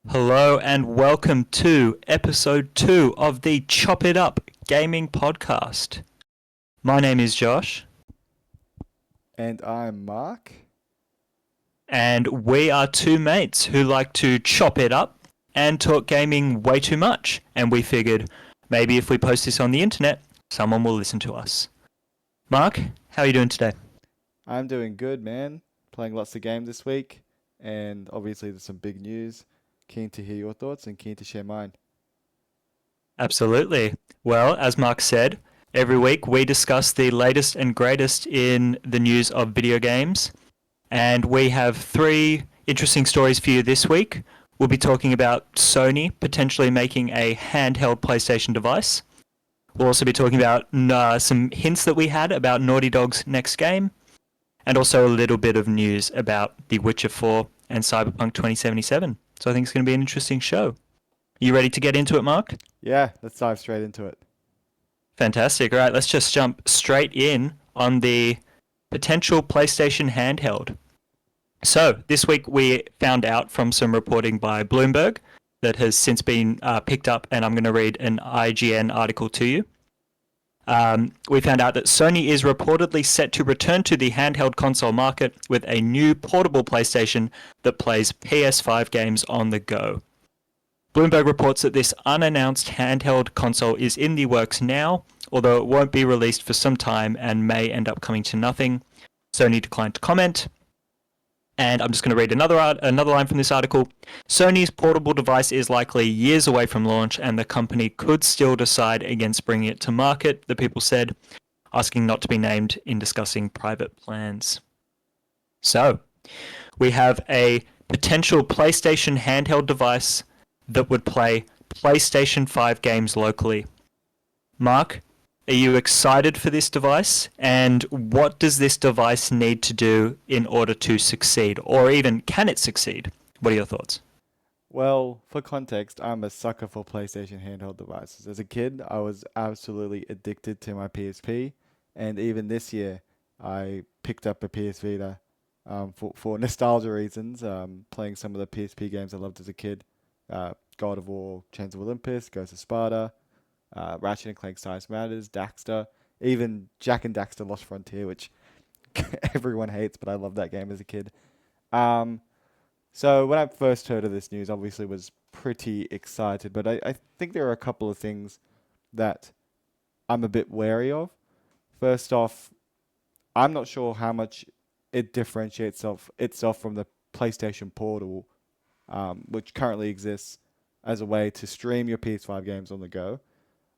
Hello and welcome to Ep.2 of the Chop It Up Gaming Podcast. My name is Josh, And I'm Mark. and we are two mates who like to chop it up and talk gaming way too much. And we figured maybe if we post this on the internet, someone will listen to us. Mark, how are you doing today? I'm doing good, man. Playing lots of games this week, and obviously there's some big news. Keen to hear your thoughts and keen to share mine. Absolutely. Well, as Mark said, every week we discuss the latest and greatest in the news of video games. And we have three interesting stories for you this week. We'll be talking about Sony potentially making a handheld PlayStation device. We'll also be talking about some hints that we had about Naughty Dog's next game, and also a little bit of news about The Witcher 4 and Cyberpunk 2077. So I think it's going to be an interesting show. You ready to get into it, Mark? Yeah, let's dive straight into it. Fantastic. All right, let's just jump straight in on the potential PlayStation handheld. So this week we found out from some reporting by Bloomberg that has since been picked up, and I'm going to read an IGN article to you. We found out that Sony is reportedly set to return to the handheld console market with a new portable PlayStation that plays PS5 games on the go. Bloomberg reports that this unannounced handheld console is in the works now, although it won't be released for some time and may end up coming to nothing. Sony declined to comment. And I'm just going to read another line from this article. Sony's portable device is likely years away from launch, and the company could still decide against bringing it to market, the people said, asking not to be named in discussing private plans. So, we have a potential PlayStation handheld device that would play PlayStation 5 games locally. Mark, are you excited for this device? And what does this device need to do in order to succeed? Or even, can it succeed? What are your thoughts? Well, for context, I'm a sucker for PlayStation handheld devices. As a kid, I was absolutely addicted to my PSP, and even this year, I picked up a PS Vita for nostalgia reasons, playing some of the PSP games I loved as a kid. God of War, Chains of Olympus, Ghost of Sparta, Ratchet and Clank Science Matters, Daxter, even Jack and Daxter Lost Frontier, which everyone hates, but I loved that game as a kid. Um, so when I first heard of this news, obviously was pretty excited, but I think there are a couple of things that I'm a bit wary of. First off, I'm not sure how much it differentiates itself from the PlayStation Portal, which currently exists as a way to stream your PS5 games on the go.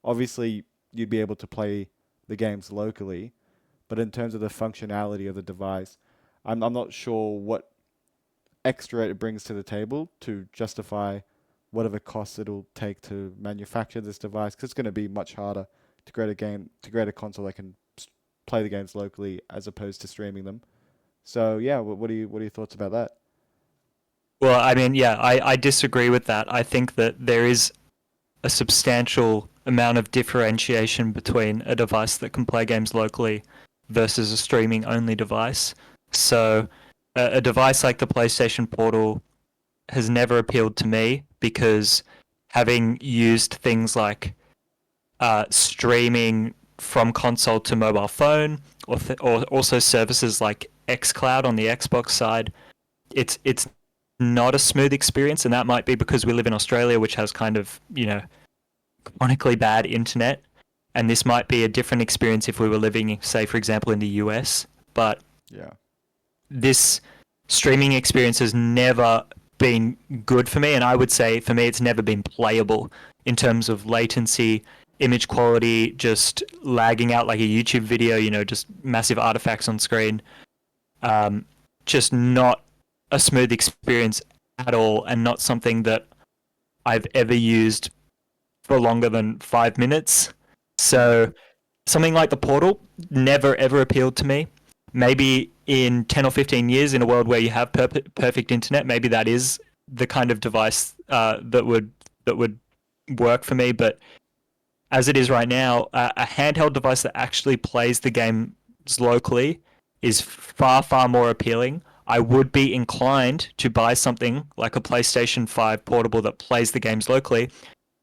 Obviously, you'd be able to play the games locally, but in terms of the functionality of the device, I'm not sure what extra it brings to the table to justify whatever costs it'll take to manufacture this device, because it's going to be much harder to create a console that can play the games locally as opposed to streaming them. So yeah, what are your thoughts about that? Well, I mean, yeah, I disagree with that. I think that there is a substantial amount of differentiation between a device that can play games locally versus a streaming only device. So a device like the PlayStation Portal has never appealed to me because having used things like streaming from console to mobile phone, or also services like xCloud on the Xbox side, it's not a smooth experience, and that might be because we live in Australia, which has kind of chronically bad internet, and this might be a different experience if we were living, say, for example, in the US. But Yeah. this streaming experience has never been good for me, and I would say for me it's never been playable in terms of latency, image quality, just lagging out like a YouTube video, just massive artifacts on screen. Just not a smooth experience at all, and not something that I've ever used for longer than 5 minutes. So something like the Portal never ever appealed to me. Maybe in 10 or 15 years, in a world where you have perfect internet, maybe that is the kind of device that would work for me. But as it is right now, a handheld device that actually plays the games locally is far, far more appealing. I would be inclined to buy something like a PlayStation 5 portable that plays the games locally.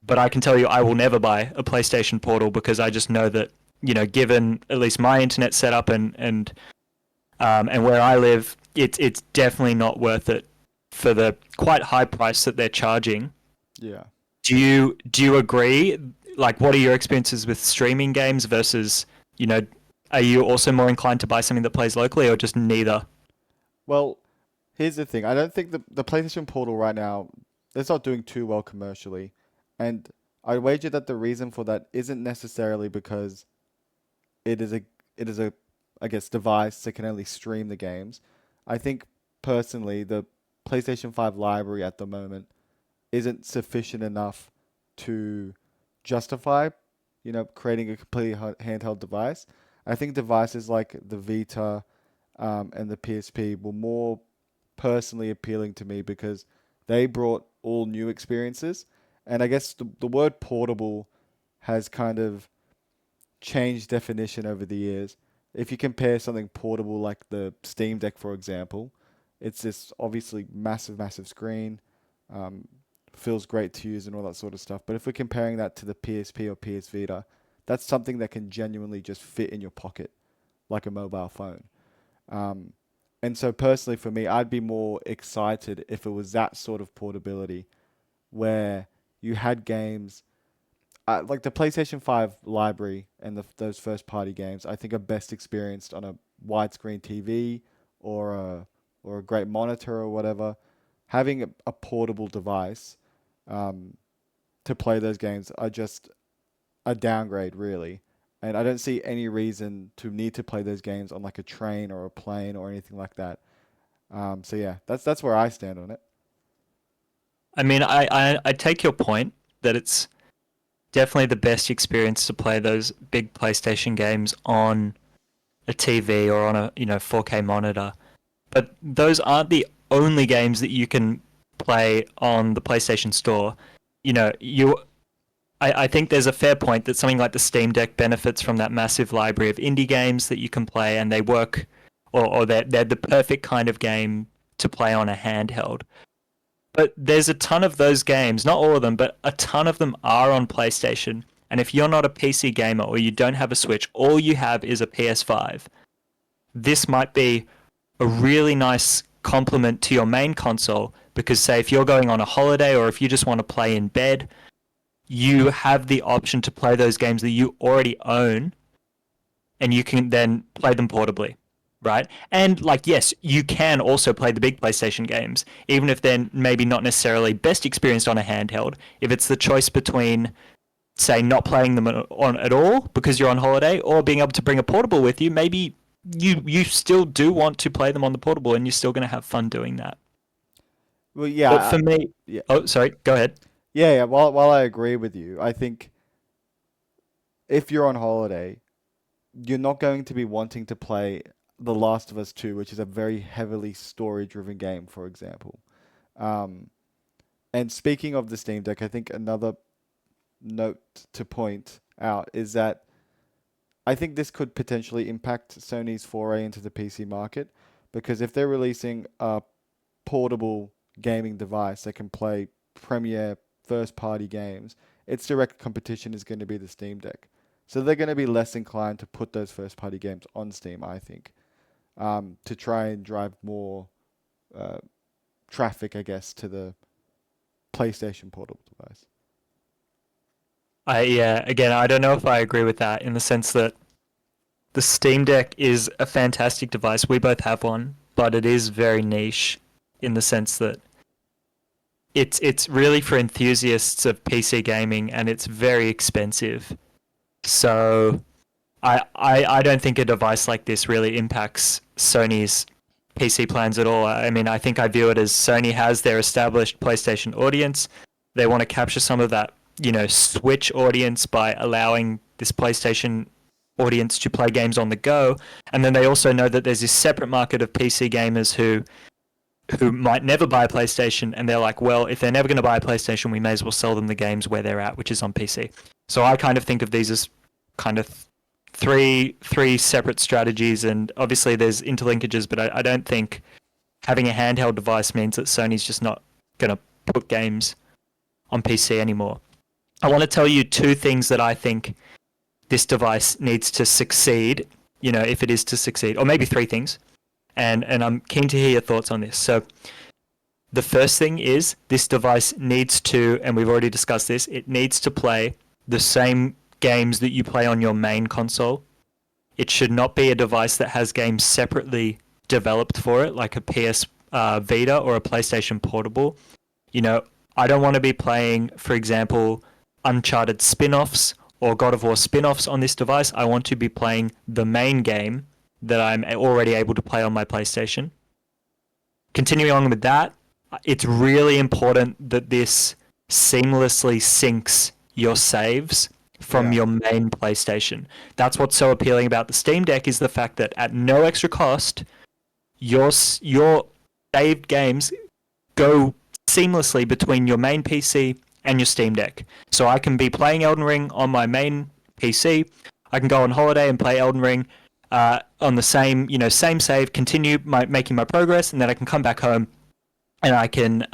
But I can tell you, I will never buy a PlayStation Portal because I just know that, given at least my internet setup and where I live, it's definitely not worth it for the quite high price that they're charging. Yeah. Do you agree? Like, what are your experiences with streaming games versus, are you also more inclined to buy something that plays locally or just neither? Well, here's the thing. I don't think the PlayStation Portal right now, it's not doing too well commercially. And I wager that the reason for that isn't necessarily because it is a it is a I guess device that can only stream the games. I think personally the PlayStation 5 library at the moment isn't sufficient enough to justify, creating a completely handheld device. I think devices like the Vita and the PSP were more personally appealing to me because they brought all new experiences. And I guess the word portable has kind of changed definition over the years. If you compare something portable like the Steam Deck, for example, it's this obviously massive, massive screen, um, feels great to use and all that sort of stuff. But if we're comparing that to the PSP or PS Vita, that's something that can genuinely just fit in your pocket like a mobile phone. Um, and so personally for me, I'd be more excited if it was that sort of portability where you had games like the PlayStation 5 library and those first party games, I think are best experienced on a widescreen TV or a great monitor or whatever. Having a portable device um, to play those games are just a downgrade, really. And I don't see any reason to need to play those games on like a train or a plane or anything like that. So yeah, that's where I stand on it. I mean, I take your point that it's definitely the best experience to play those big PlayStation games on a TV or on a 4K monitor. But those aren't the only games that you can play on the PlayStation Store. You know, I think there's a fair point that something like the Steam Deck benefits from that massive library of indie games that you can play, and they work, or they're the perfect kind of game to play on a handheld. But there's a ton of those games, not all of them, but a ton of them are on PlayStation. And if you're not a PC gamer or you don't have a Switch, all you have is a PS5. This might be a really nice complement to your main console because, say, if you're going on a holiday or if you just want to play in bed, you have the option to play those games that you already own and you can then play them portably, right? And like, yes, you can also play the big PlayStation games, even if they're maybe not necessarily best experienced on a handheld. If it's the choice between, say, not playing them on at all because you're on holiday, or being able to bring a portable with you, maybe you still do want to play them on the portable, and you're still going to have fun doing that. Well, yeah, But for me, yeah, oh, sorry, go ahead. yeah. While I agree with you, I think if you're on holiday, you're not going to be wanting to play The Last of Us 2, which is a very heavily story-driven game, for example. Um, and speaking of the Steam Deck, I think another note to point out is that I think this could potentially impact Sony's foray into the PC market because if they're releasing a portable gaming device that can play premier first-party games, its direct competition is going to be the Steam Deck. So they're going to be less inclined to put those first-party games on Steam, I think, to try and drive more uh, traffic, I guess, to the PlayStation portable device. Yeah, again, I don't know if I agree with that in the sense that the Steam Deck is a fantastic device. We both have one, but it is very niche in the sense that it's really for enthusiasts of PC gaming and it's very expensive. So I don't think a device like this really impacts Sony's PC plans at all. I mean, I think I view it as Sony has their established PlayStation audience. They want to capture some of that, Switch audience by allowing this PlayStation audience to play games on the go. And then they also know that there's this separate market of PC gamers who might never buy a PlayStation, and they're like, well, if they're never going to buy a PlayStation, we may as well sell them the games where they're at, which is on PC. So I kind of think of these as kind of three separate strategies, and obviously there's interlinkages, but I don't think having a handheld device means that Sony's just not going to put games on PC anymore. I want to tell you two things that I think this device needs to succeed, if it is to succeed, or maybe three things. And I'm keen to hear your thoughts on this. So the first thing is this device needs to, and we've already discussed this, it needs to play the same games that you play on your main console. It should not be a device that has games separately developed for it, like a PS Vita or a PlayStation Portable. I don't want to be playing, for example, Uncharted spin-offs or God of War spin-offs on this device. I want to be playing the main game that I'm already able to play on my PlayStation. Continuing on with that, it's really important that this seamlessly syncs your saves from your main PlayStation. That's what's so appealing about the Steam Deck, is the fact that at no extra cost, your saved games go seamlessly between your main PC and your Steam Deck. So I can be playing Elden Ring on my main PC. I can go on holiday and play Elden Ring on the same save, continue making my progress, and then I can come back home and I can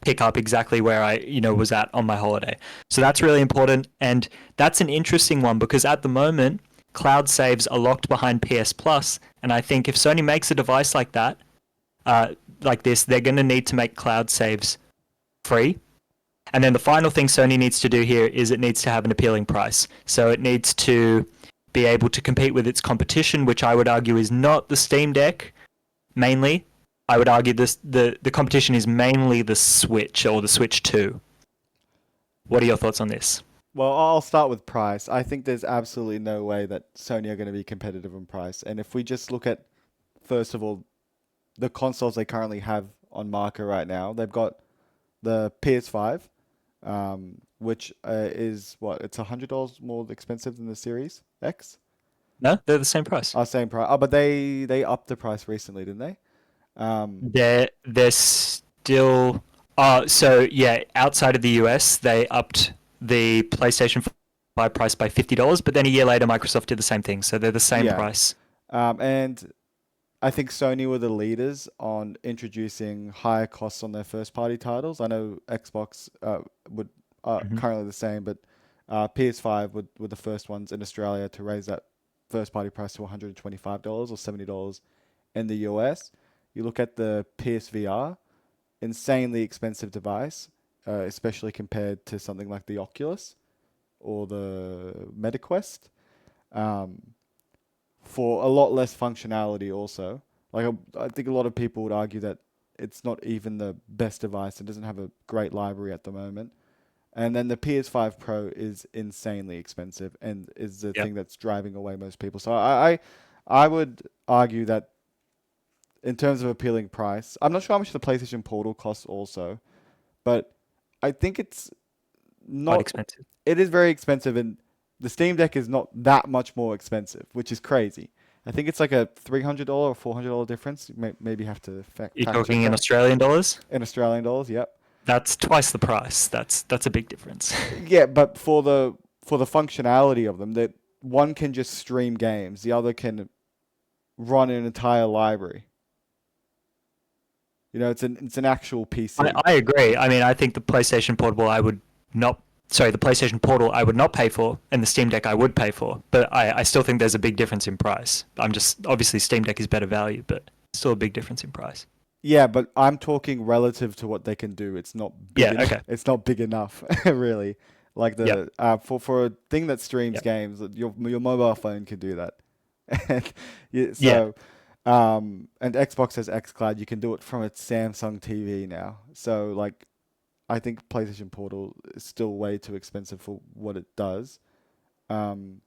pick up exactly where I was at on my holiday. So that's really important, and that's an interesting one because at the moment cloud saves are locked behind PS Plus, and I think if Sony makes a device like that, like this, they're going to need to make cloud saves free. And then the final thing Sony needs to do here is it needs to have an appealing price. So it needs to be able to compete with its competition, which I would argue is not the Steam Deck mainly. I would argue the competition is mainly the Switch or the Switch 2. What are your thoughts on this? Well, I'll start with price. I think there's absolutely no way that Sony are going to be competitive in price. And if we just look at, first of all, the consoles they currently have on market right now, they've got the PS5, which is what? It's $100 more expensive than the Series X. No, they're the same price. Same price. Oh, but they upped the price recently, didn't they? They're still. So yeah, outside of the US, they upped the PlayStation 5 price by $50, but then a year later, Microsoft did the same thing. So they're the same price. And I think Sony were the leaders on introducing higher costs on their first-party titles. I know Xbox would currently the same, but PS5 were the first ones in Australia to raise that first-party price to $125 or $70 in the US. You look at the PSVR, insanely expensive device, especially compared to something like the Oculus or the MetaQuest. For a lot less functionality also. Like I think a lot of people would argue that it's not even the best device. It doesn't have a great library at the moment. And then the PS5 Pro is insanely expensive and is the thing that's driving away most people. So I would argue that in terms of appealing price, I'm not sure how much the PlayStation Portal costs also, but I think it's not Quite expensive. It is very expensive, and the Steam Deck is not that much more expensive, which is crazy. I think it's like a $300 or $400 difference. You maybe have to You're fact talking check in that. Australian dollars? In Australian dollars, yep. That's twice the price. That's a big difference. Yeah, but for the functionality of them, that one can just stream games, the other can run an entire library. It's an actual PC. I agree. I mean, I think the PlayStation Portable the PlayStation Portal I would not pay for, and the Steam Deck I would pay for. But I still think there's a big difference in price. Obviously Steam Deck is better value, but still a big difference in price. Yeah, but I'm talking relative to what they can do. It's not big okay. It's not big enough, really. Like for a thing that streams games, your mobile phone can do that. And Xbox has xCloud. You can do it from a Samsung TV now. So like, I think PlayStation Portal is still way too expensive for what it does. And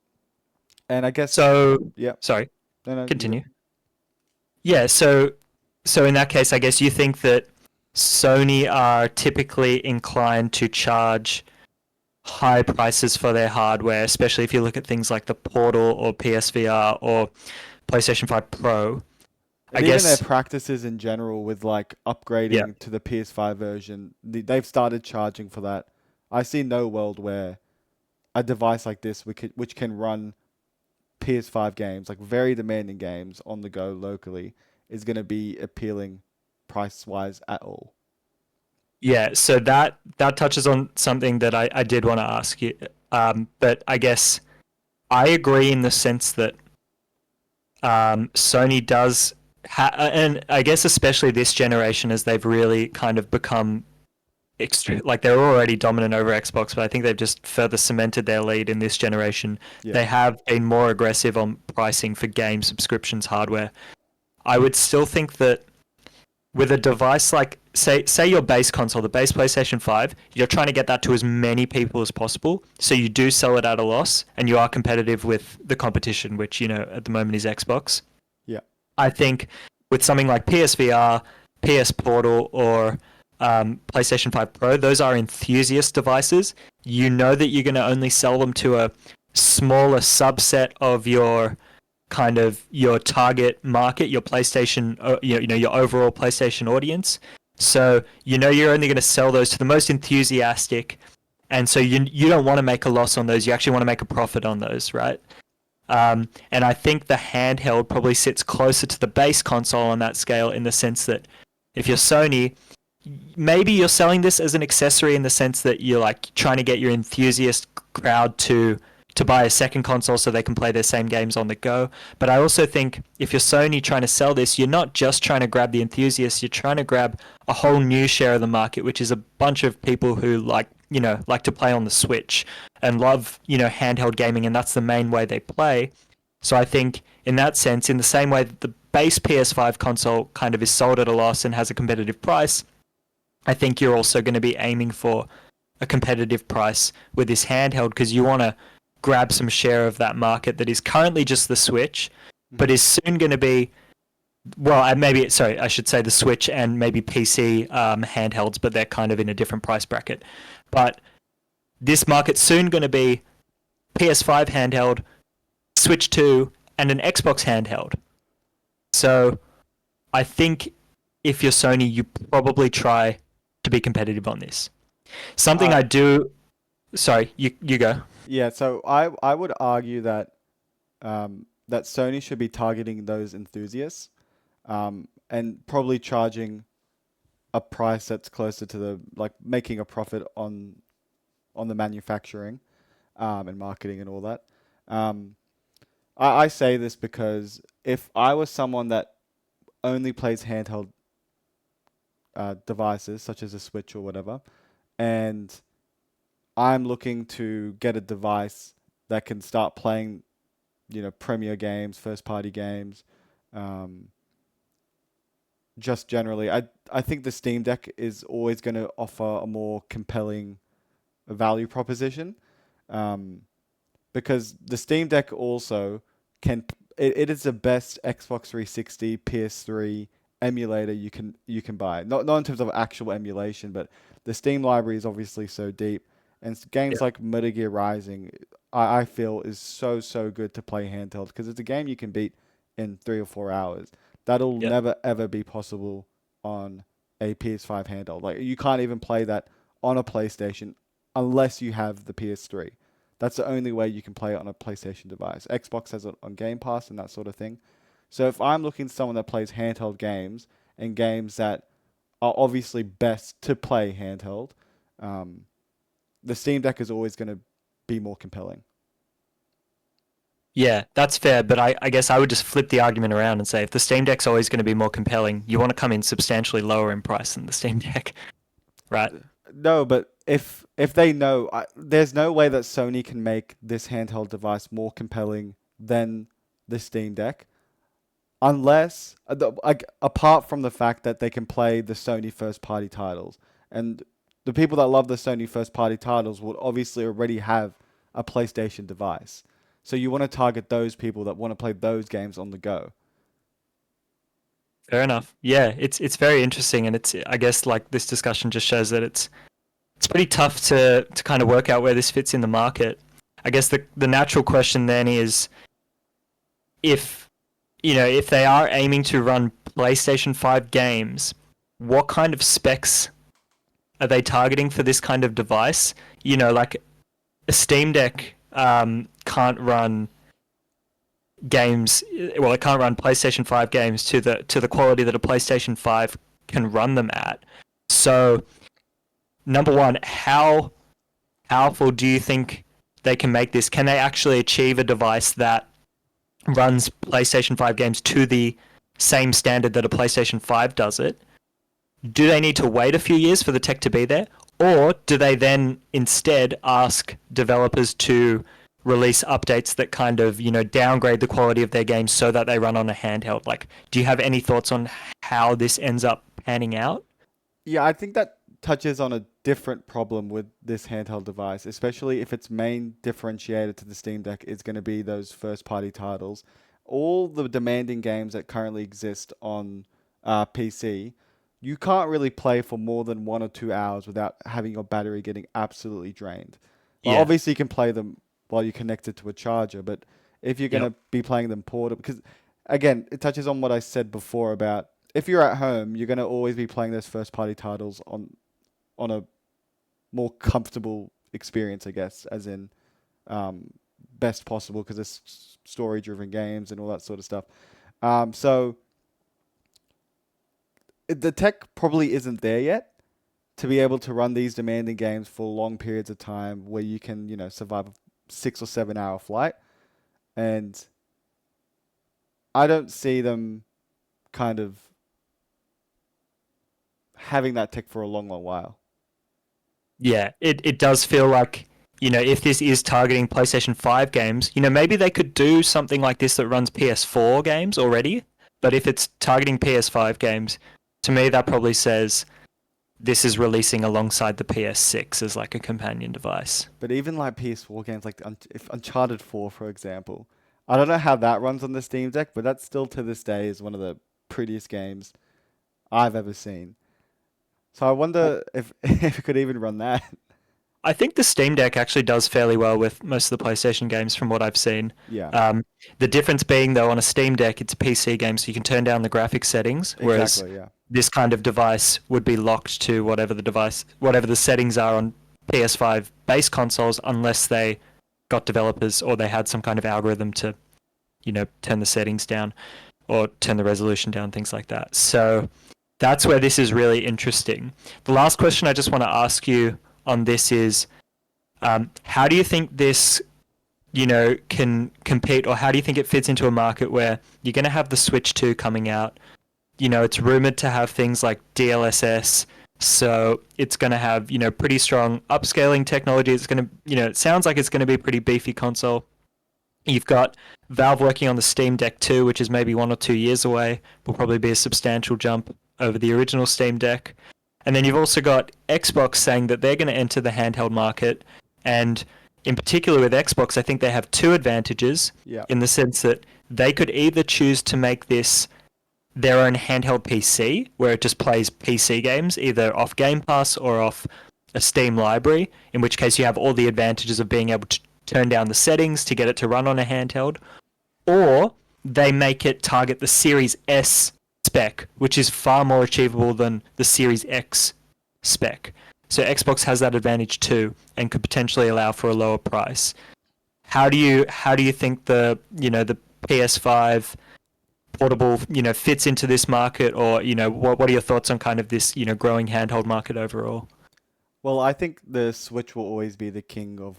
I guess Sorry. No, continue. Yeah, so in that case, I guess you think that Sony are typically inclined to charge high prices for their hardware, especially if you look at things like the Portal or PSVR or PlayStation 5 Pro. And even their practices in general with like upgrading to the PS5 version, they've started charging for that. I see no world where a device like this, which can run PS5 games, like very demanding games on the go locally, is going to be appealing price wise at all. Yeah, so that touches on something that I did want to ask you. But I guess I agree in the sense that Sony does, and I guess especially this generation, as they've really kind of become like they're already dominant over Xbox, but I think they've just further cemented their lead in this generation. Yeah. They have been more aggressive on pricing for game subscriptions hardware. I would still think that with a device like say your base console, the base PlayStation 5, you're trying to get that to as many people as possible, so you do sell it at a loss and you are competitive with the competition, which at the moment is Xbox. Yeah. I think with something like PSVR, PS Portal, or PlayStation 5 Pro, those are enthusiast devices. You know that you're going to only sell them to a smaller subset of your kind of your target market, your PlayStation, your overall PlayStation audience. So you're only going to sell those to the most enthusiastic, and so you don't want to make a loss on those. You actually want to make a profit on those, right? And I think the handheld probably sits closer to the base console on that scale, in the sense that if you're Sony, maybe you're selling this as an accessory in the sense that you're like trying to get your enthusiast crowd to buy a second console so they can play their same games on the go. But I also think if you're Sony trying to sell this, you're not just trying to grab the enthusiasts, you're trying to grab a whole new share of the market, which is a bunch of people who like to play on the Switch and love, handheld gaming, and that's the main way they play. So I think in that sense, in the same way that the base PS5 console kind of is sold at a loss and has a competitive price, I think you're also going to be aiming for a competitive price with this handheld, because you want to grab some share of that market that is currently just the Switch, but is soon going to be, I should say the Switch and maybe PC handhelds, but they're kind of in a different price bracket. But this market's soon going to be PS5 handheld, Switch 2, and an Xbox handheld. So I think if you're Sony, you probably try to be competitive on this. Something I do... Sorry, you go. Yeah, so I would argue that that Sony should be targeting those enthusiasts, and probably charging a price that's closer to making a profit on the manufacturing, and marketing and all that. I say this because if I was someone that only plays handheld devices such as a Switch or whatever, and I'm looking to get a device that can start playing, premier games, first party games, just generally. I think the Steam Deck is always going to offer a more compelling value proposition, because the Steam Deck also it is the best Xbox 360, PS3 emulator you can buy. Not in terms of actual emulation, but the Steam library is obviously so deep. And games like Metal Gear Rising, I feel is so good to play handheld, because it's a game you can beat in 3 or 4 hours. That'll never ever be possible on a PS5 handheld. Like, you can't even play that on a PlayStation unless you have the PS3. That's the only way you can play it on a PlayStation device. Xbox has it on Game Pass and that sort of thing. So if I'm looking for someone that plays handheld games, and games that are obviously best to play handheld, the Steam Deck is always going to be more compelling. Yeah, that's fair, but I guess I would just flip the argument around and say if the Steam Deck's always going to be more compelling, you want to come in substantially lower in price than the Steam Deck, right? No, but if they know, there's no way that Sony can make this handheld device more compelling than the Steam Deck, unless, apart from the fact that they can play the Sony first-party titles. And the people that love the Sony first-party titles would obviously already have a PlayStation device. So you want to target those people that want to play those games on the go. Fair enough. Yeah, it's very interesting, and I guess like this discussion just shows that it's pretty tough to kind of work out where this fits in the market. I guess the natural question then is, if they are aiming to run PlayStation 5 games, what kind of specs are they targeting for this kind of device? Like a Steam Deck can't run games. Well, it can't run PlayStation 5 games to the quality that a PlayStation 5 can run them at. So, number one, how powerful do you think they can make this? Can they actually achieve a device that runs PlayStation 5 games to the same standard that a PlayStation 5 does it? Do they need to wait a few years for the tech to be there? Or do they then instead ask developers to release updates that kind of, downgrade the quality of their games so that they run on a handheld? Like, do you have any thoughts on how this ends up panning out? Yeah, I think that touches on a different problem with this handheld device, especially if its main differentiator to the Steam Deck is going to be those first party titles. All the demanding games that currently exist on PC, you can't really play for more than 1 or 2 hours without having your battery getting absolutely drained. Well, Yeah. obviously, you can play them while you're connected to a charger, but if you're going Yep. to be playing them portable, because again, it touches on what I said before about if you're at home, you're going to always be playing those first party titles on a more comfortable experience, I guess, as in um, best possible because it's story driven games and all that sort of stuff. So the tech probably isn't there yet to be able to run these demanding games for long periods of time where you can, survive a 6 or 7 hour flight. And I don't see them kind of having that tech for a long, long while. Yeah, it does feel like, if this is targeting PlayStation 5 games, maybe they could do something like this that runs PS4 games already. But if it's targeting PS5 games, to me, that probably says this is releasing alongside the PS6 as like a companion device. But even like PS4 games, like if Uncharted 4, for example, I don't know how that runs on the Steam Deck, but that still to this day is one of the prettiest games I've ever seen. So I wonder if if it could even run that. I think the Steam Deck actually does fairly well with most of the PlayStation games from what I've seen. Yeah, Um, the difference being, though, on a Steam Deck, it's a PC game, so you can turn down the graphics settings, whereas exactly. Yeah, this kind of device would be locked to whatever the settings are on PS5 base consoles, unless they got developers or they had some kind of algorithm to, turn the settings down or turn the resolution down, things like that. So that's where this is really interesting. The last question I just want to ask you on this is, how do you think this, can compete, or how do you think it fits into a market where you're going to have the Switch 2 coming out? It's rumored to have things like DLSS, so it's going to have, pretty strong upscaling technology. It's going to, it sounds like it's going to be a pretty beefy console. You've got Valve working on the Steam Deck 2, which is maybe 1 or 2 years away. Will probably be a substantial jump over the original Steam Deck. And then you've also got Xbox saying that they're going to enter the handheld market. And in particular with Xbox, I think they have two advantages yeah, in the sense that they could either choose to make this their own handheld PC, where it just plays PC games, either off Game Pass or off a Steam library, in which case you have all the advantages of being able to turn down the settings to get it to run on a handheld, or they make it target the Series S spec, which is far more achievable than the Series X spec. So Xbox has that advantage too, and could potentially allow for a lower price. How do you think the PS5 portable fits into this market, or what are your thoughts on kind of this growing handheld market overall? well, I think the Switch will always be the king of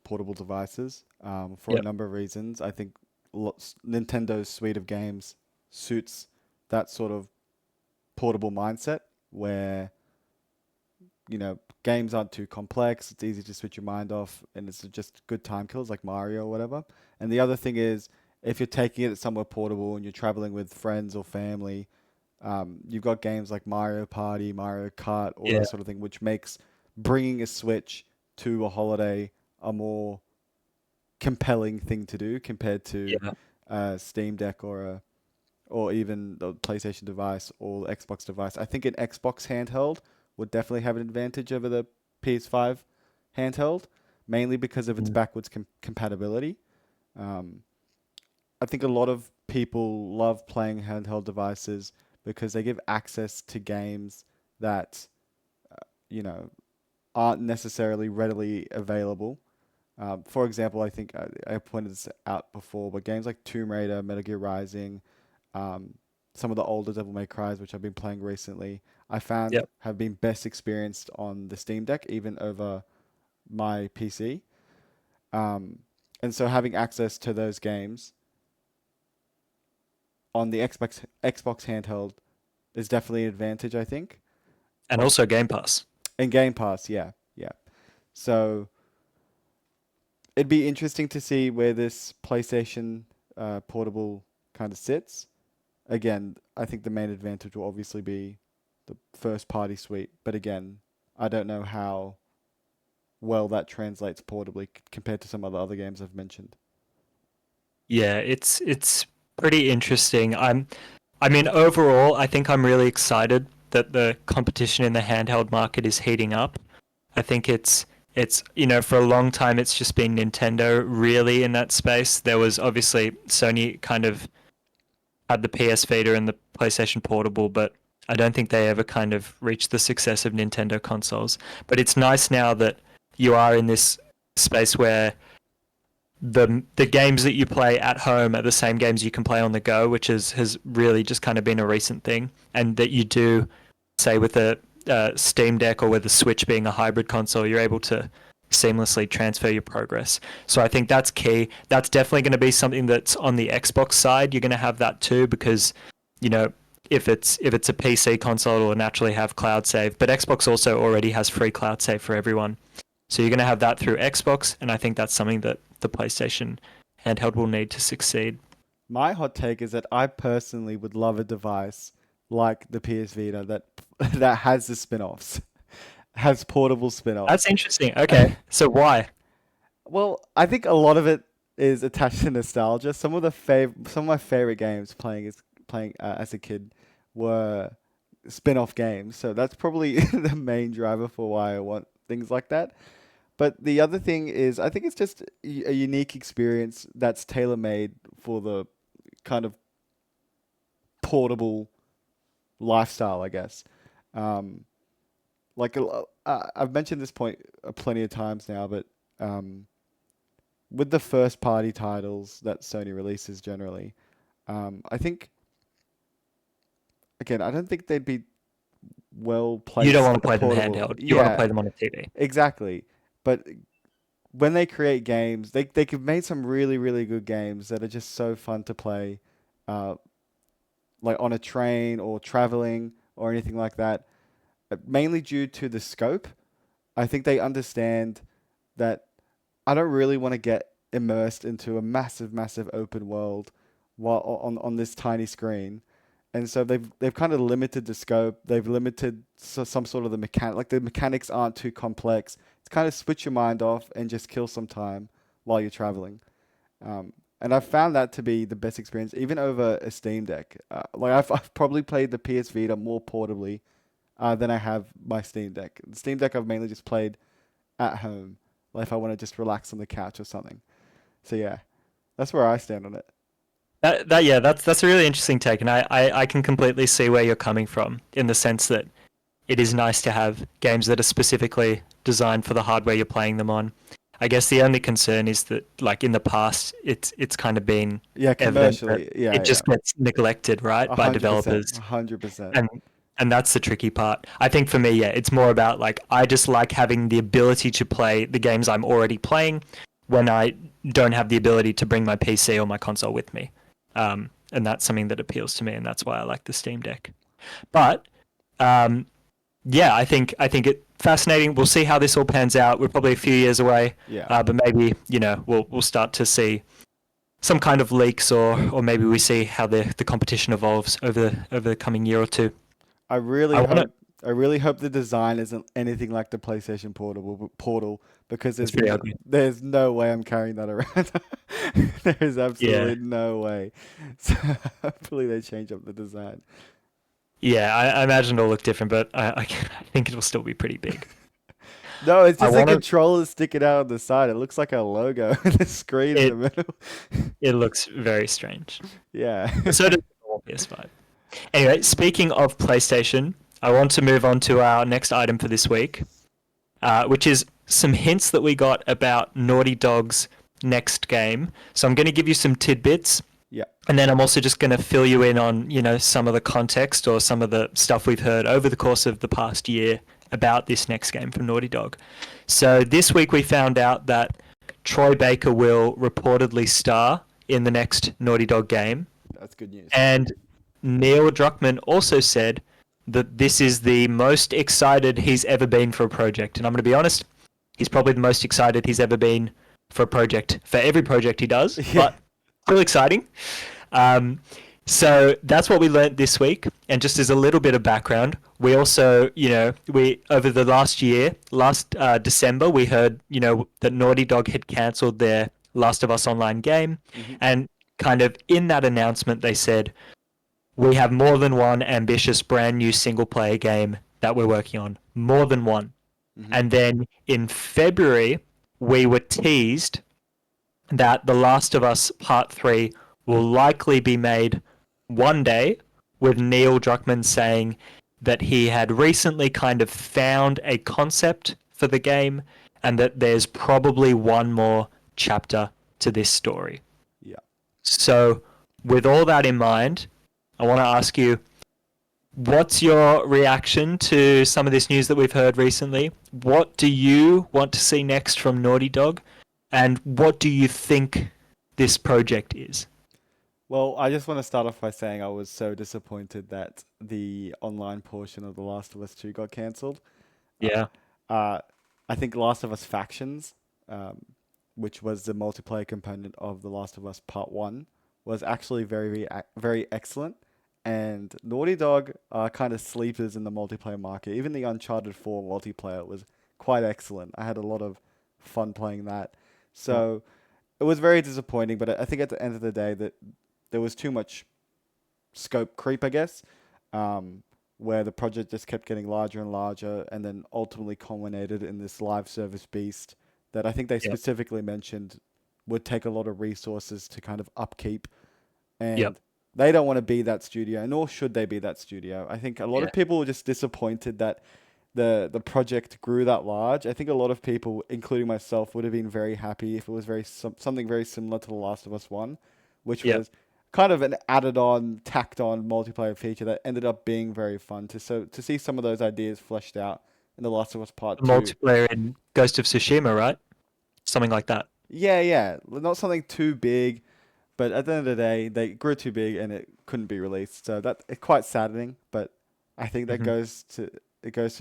portable devices for a Yep. number of reasons. I think Nintendo's suite of games suits that sort of portable mindset where games aren't too complex. It's easy to switch your mind off, and it's just good time killers like Mario or whatever. And the other thing is, if you're taking it somewhere portable and you're traveling with friends or family, you've got games like Mario Party, Mario Kart, all Yeah. that sort of thing, which makes bringing a Switch to a holiday a more compelling thing to do compared to Yeah. a Steam Deck or even the PlayStation device or Xbox device. I think an Xbox handheld would definitely have an advantage over the PS5 handheld, mainly because of its Mm. backwards compatibility. Um, I think a lot of people love playing handheld devices because they give access to games that, you know, aren't necessarily readily available. For example, I think, I, pointed this out before, but games like Tomb Raider, Metal Gear Rising, um, some of the older Devil May Cries, which I've been playing recently, I found Yep. have been best experienced on the Steam Deck, even over my PC. Um, and so having access to those games on the Xbox handheld is definitely an advantage, I think. And Like also Game Pass. and Game Pass, yeah, yeah. So it'd be interesting to see where this PlayStation portable kind of sits. Again, I think the main advantage will obviously be the first party suite, but again, I don't know how well that translates portably compared to some of the other games I've mentioned. Yeah, it's pretty interesting. I mean, overall, I think I'm really excited that the competition in the handheld market is heating up. I think it's for a long time it's just been Nintendo really in that space. There was obviously Sony kind of had the PS Vita and the PlayStation Portable, but I don't think they ever kind of reached the success of Nintendo consoles. But it's nice now that you are in this space where the games that you play at home are the same games you can play on the go, which has really just kind of been a recent thing, and that you do, say with a Steam Deck or with the Switch being a hybrid console, you're able to seamlessly transfer your progress. So I think that's key. That's definitely going to be something that's on the Xbox side. You're going to have that too because, you know, if it's a PC console, it'll naturally have cloud save. But Xbox also already has free cloud save for everyone. So you're going to have that through Xbox, and I think that's something that the PlayStation handheld will need to succeed. My hot take is that I personally would love a device like the PS Vita that that has the spin-offs, has portable That's spin-offs. interesting. Okay, so why? Well, I think a lot of it is attached to nostalgia. Some of my favorite games playing as a kid were spin-off games. So that's probably the main driver for why I want things like that. But the other thing is, I think it's just a unique experience that's tailor-made for the kind of portable lifestyle, I guess. Um, I've mentioned this point plenty of times now, but um, with the first party titles that Sony releases generally, I think again, I don't think they'd be well You don't placed want to play them portable. handheld. You want to Yeah, play them on a TV. exactly. But when they create games, they could make some really good games that are just so fun to play, uh, like on a train or traveling or anything like that. Mainly due to the scope. I think they understand that I don't really want to get immersed into a massive open world while on this tiny screen. And so they've kind of limited the scope. They've limited some sort of the mechanic. Like the mechanics aren't too complex. It's kind of switch your mind off and just kill some time while you're traveling. And I've found that to be the best experience, even over a Steam Deck. I've probably played the PS Vita more portably than I have my Steam Deck. The Steam Deck I've mainly just played at home, like if I want to just relax on the couch or something. So yeah, that's where I stand on it. Yeah, that's a really interesting take, and I can completely see where you're coming from in the sense that it is nice to have games that are specifically designed for the hardware you're playing them on. I guess the only concern is that, like in the past, it's kind of been Yeah, evident that commercially, yeah, it yeah, just gets neglected, right, a by hundred percent, developers, 100%. and that's the tricky part. I think for me, yeah, it's more about like I just like having the ability to play the games I'm already playing when I don't have the ability to bring my PC or my console with me, and that's something that appeals to me, and that's why I like the Steam Deck. But um, yeah, I think it fascinating. We'll see how this all pans out. We're probably a few years away, Yeah, but maybe we'll start to see some kind of leaks, or maybe we see how the competition evolves over the coming year or two. I I really want to. hope. I really hope the design isn't anything like the PlayStation Portal because It's pretty ugly. there's no way I'm carrying that around. There is Yeah, absolutely no way. So hopefully they change up the design. yeah. I imagine it'll look different, but I think it'll still be pretty big. No, it's I just a want to. controller sticking out on the side. It looks like a logo with a screen in the It middle. it looks very strange. Yeah. So does the normal PS5. Anyway, speaking of PlayStation, I want to move on to our next item for this week, which is some hints that we got about Naughty Dog's next game. So I'm going to give you some tidbits, Yeah. And then I'm also just going to fill you in on, some of the context or some of the stuff we've heard over the course of the past year about this next game from Naughty Dog. So this week we found out that Troy Baker will reportedly star in the next Naughty Dog game. That's good news. And Neil Druckmann also said that this is the most excited he's ever been for a project. And I'm going to be honest, he's probably the most excited he's ever been for a project, for every project he does, but still exciting. So that's what we learned this week. And just as a little bit of background, we also, we over the last December, we heard, that Naughty Dog had cancelled their Last of Us Online game. And kind of in that announcement, they said, we have more than one ambitious brand new single player game that we're working on. More than one. And then in February, we were teased that The Last of Us Part 3 will likely be made one day, with Neil Druckmann saying that he had recently kind of found a concept for the game and that there's probably one more chapter to this story. Yeah. So with all that in mind, I want to ask you, what's your reaction to some of this news that we've heard recently? What do you want to see next from Naughty Dog? And what do you think this project is? Well, I just want to start off by saying I was so disappointed that the online portion of The Last of Us 2 got cancelled. Yeah. I think Last of Us Factions, which was the multiplayer component of The Last of Us Part 1, was actually very, very excellent. And Naughty Dog are kind of sleepers in the multiplayer market. Even the Uncharted 4 multiplayer was quite excellent. I had a lot of fun playing that. So it was very disappointing, but I think at the end of the day that there was too much scope creep, I guess, where the project just kept getting larger and larger and then ultimately culminated in this live service beast that I think they specifically mentioned would take a lot of resources to kind of upkeep. And they don't want to be that studio, nor should they be that studio. I think a lot of people were just disappointed that the project grew that large. I think a lot of people, including myself, would have been very happy if it was something very similar to The Last of Us 1, which was kind of an added-on, tacked-on multiplayer feature that ended up being very fun to see some of those ideas fleshed out in The Last of Us Part 2. Multiplayer in Ghost of Tsushima, right? Something like that. Yeah. Not something too big, but at the end of the day, they grew too big and it couldn't be released. So it's quite saddening, but I think that goes to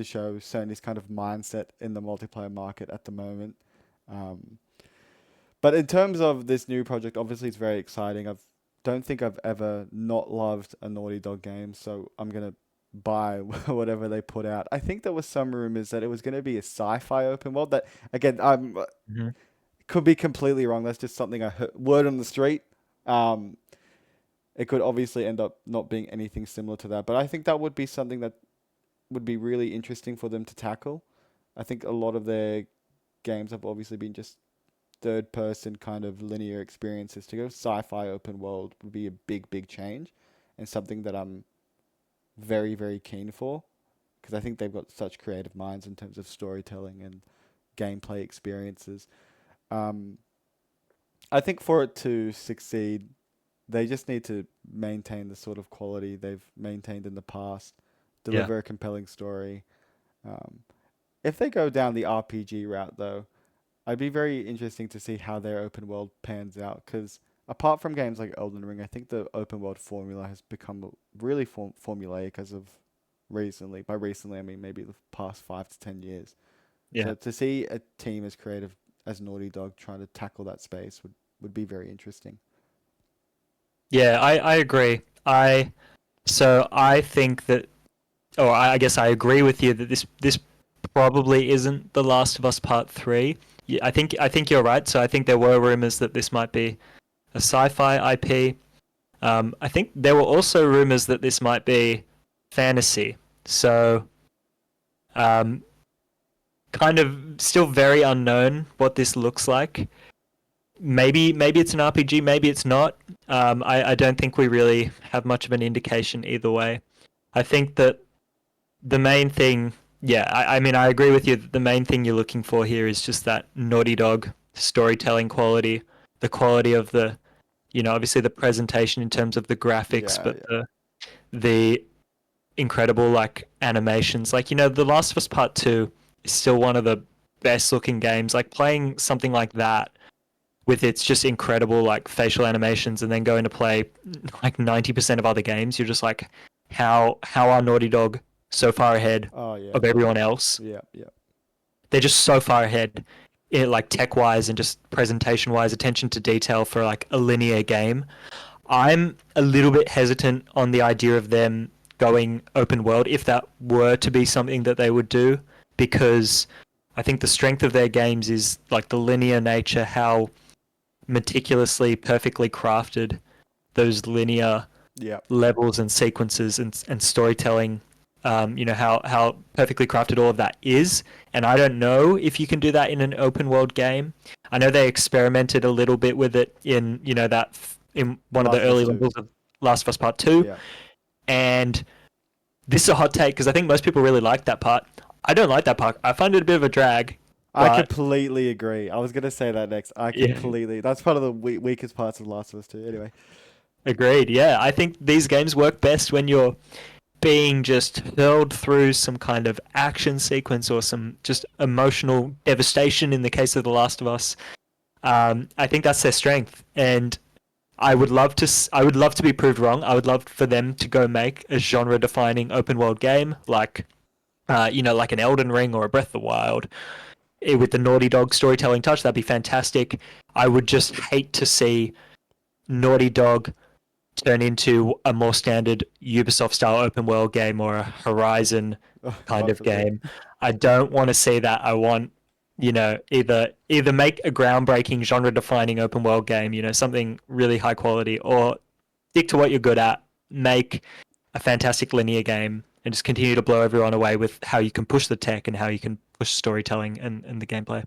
show Sony's kind of mindset in the multiplayer market at the moment. But in terms of this new project, obviously it's very exciting. I don't think I've ever not loved a Naughty Dog game, so I'm going to buy whatever they put out. I think there was some rumors that it was going to be a sci-fi open world. That, again, could be completely wrong. That's just something I heard, word on the street. It could obviously end up not being anything similar to that, but I think that would be something that would be really interesting for them to tackle. I think a lot of their games have obviously been just third-person kind of linear experiences. To go sci-fi open world would be a big change, and something that I'm very, very keen for, because I think they've got such creative minds in terms of storytelling and gameplay experiences. I think for it to succeed, they just need to maintain the sort of quality they've maintained in the past, deliver a compelling story. If they go down the RPG route, though, I'd be very interesting to see how their open world pans out, because apart from games like Elden Ring, I think the open world formula has become really formulaic as of recently. By recently, I mean maybe the past 5 to 10 years. Yeah. So to see a team as creative as Naughty Dog trying to tackle that space would be very interesting. Yeah, I agree. I think that, or I guess I agree with you that this probably isn't The Last of Us Part 3. Yeah, I think you're right. So I think there were rumors that this might be a sci-fi IP. I think there were also rumors that this might be fantasy. So, kind of still very unknown what this looks like. Maybe it's an RPG, maybe it's not. I don't think we really have much of an indication either way. I think that the main thing, I mean, I agree with you that the main thing you're looking for here is just that Naughty Dog storytelling quality, the quality of the, Obviously the presentation in terms of the graphics, Yeah, but the incredible like animations. Like, The Last of Us Part 2 is still one of the best looking games. Like playing something like that with its just incredible like facial animations and then going to play like 90% of other games, you're just like, how are Naughty Dog so far ahead oh yeah, of everyone else? yeah, yeah. They're just so far ahead like tech wise and just presentation wise, attention to detail for like a linear game. I'm a little bit hesitant on the idea of them going open world if that were to be something that they would do, because I think the strength of their games is like the linear nature, how meticulously, perfectly crafted those linear Yeah. levels and sequences and storytelling. How perfectly crafted all of that is, and I don't know if you can do that in an open world game. I know they experimented a little bit with it in in one of the Last of Us early 2. levels of Last of Us Part Two, Yeah. and this is a hot take because I think most people really like that part. I don't like that part. I find it a bit of a drag, I but completely agree. I was gonna say that next. I yeah, completely. That's one of the weakest parts of Last of Us 2. Anyway. agreed. Yeah, I think these games work best when you're being just hurled through some kind of action sequence or some just emotional devastation in the case of The Last of Us. I think that's their strength, and I would love to be proved wrong. I would love for them to go make a genre-defining open-world game like, like an Elden Ring or a Breath of the Wild, with the Naughty Dog storytelling touch. That'd be fantastic. I would just hate to see Naughty Dog turn into a more standard Ubisoft style open world game or a Horizon Oh, kind God of forbid. game. I don't want to see that. I want, either make a groundbreaking genre defining open world game, something really high quality, or stick to what you're good at, make a fantastic linear game and just continue to blow everyone away with how you can push the tech and how you can push storytelling and the gameplay.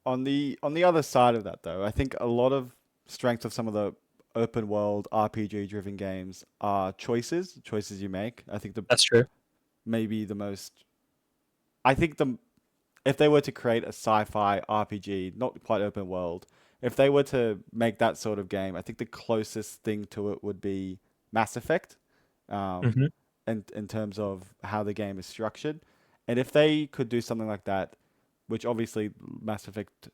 On the other side of that, though, I think a lot of strength of some of the open world RPG driven games are choices you make. I think the That's true. maybe the most. I think the if they were to create a sci-fi RPG, not quite open world, if they were to make that sort of game, I think the closest thing to it would be Mass Effect, um, Hmm. in terms of how the game is structured. And if they could do something like that, which obviously Mass Effect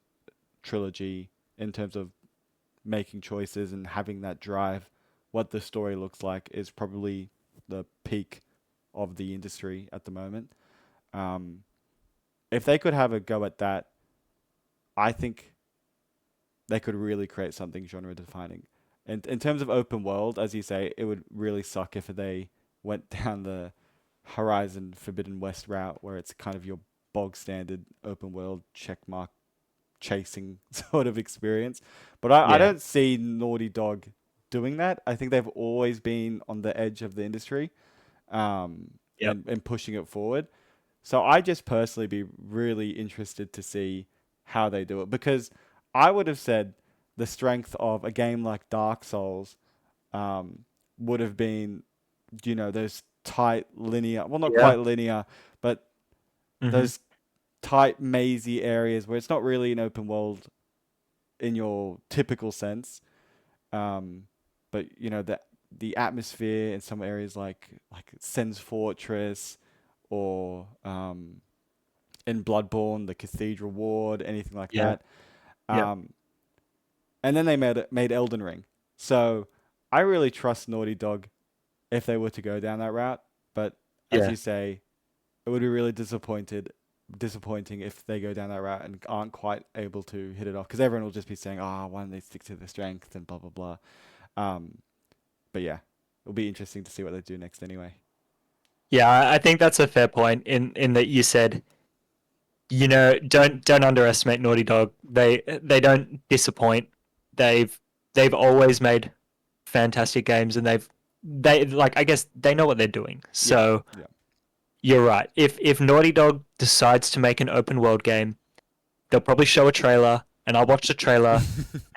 trilogy, in terms of making choices and having that drive, what the story looks like is probably the peak of the industry at the moment. Um, if they could have a go at that, I think they could really create something genre defining. And in terms of open world, as you say, it would really suck if they went down the Horizon Forbidden West route where it's kind of your bog standard open world checkmark chasing sort of experience. But I Yeah. don't see Naughty Dog doing that. I think they've always been on the edge of the industry, Yep. and pushing it forward. So I just personally be really interested to see how they do it, because I would have said the strength of a game like Dark Souls, um, would have been, those tight linear, well, not Yeah. quite linear, but Hmm. those tight mazy areas where it's not really an open world in your typical sense. Um, but the atmosphere in some areas like Sen's Fortress, or in Bloodborne, the Cathedral Ward, anything like Yeah. that. Yep. Um, and then they made Elden Ring. So I really trust Naughty Dog if they were to go down that route. But as Yeah. you say, it would be really disappointing if they go down that route and aren't quite able to hit it off, because everyone will just be saying, "Oh, why don't they stick to their strength and blah blah blah." Um, but yeah, it'll be interesting to see what they do next anyway. Yeah, I think that's a fair point in that you said, don't underestimate Naughty Dog. They don't disappoint. They've they've always made fantastic games, and they like, I guess they know what they're doing. Yeah, So yeah. you're right. If Naughty Dog decides to make an open world game, they'll probably show a trailer, and I'll watch the trailer.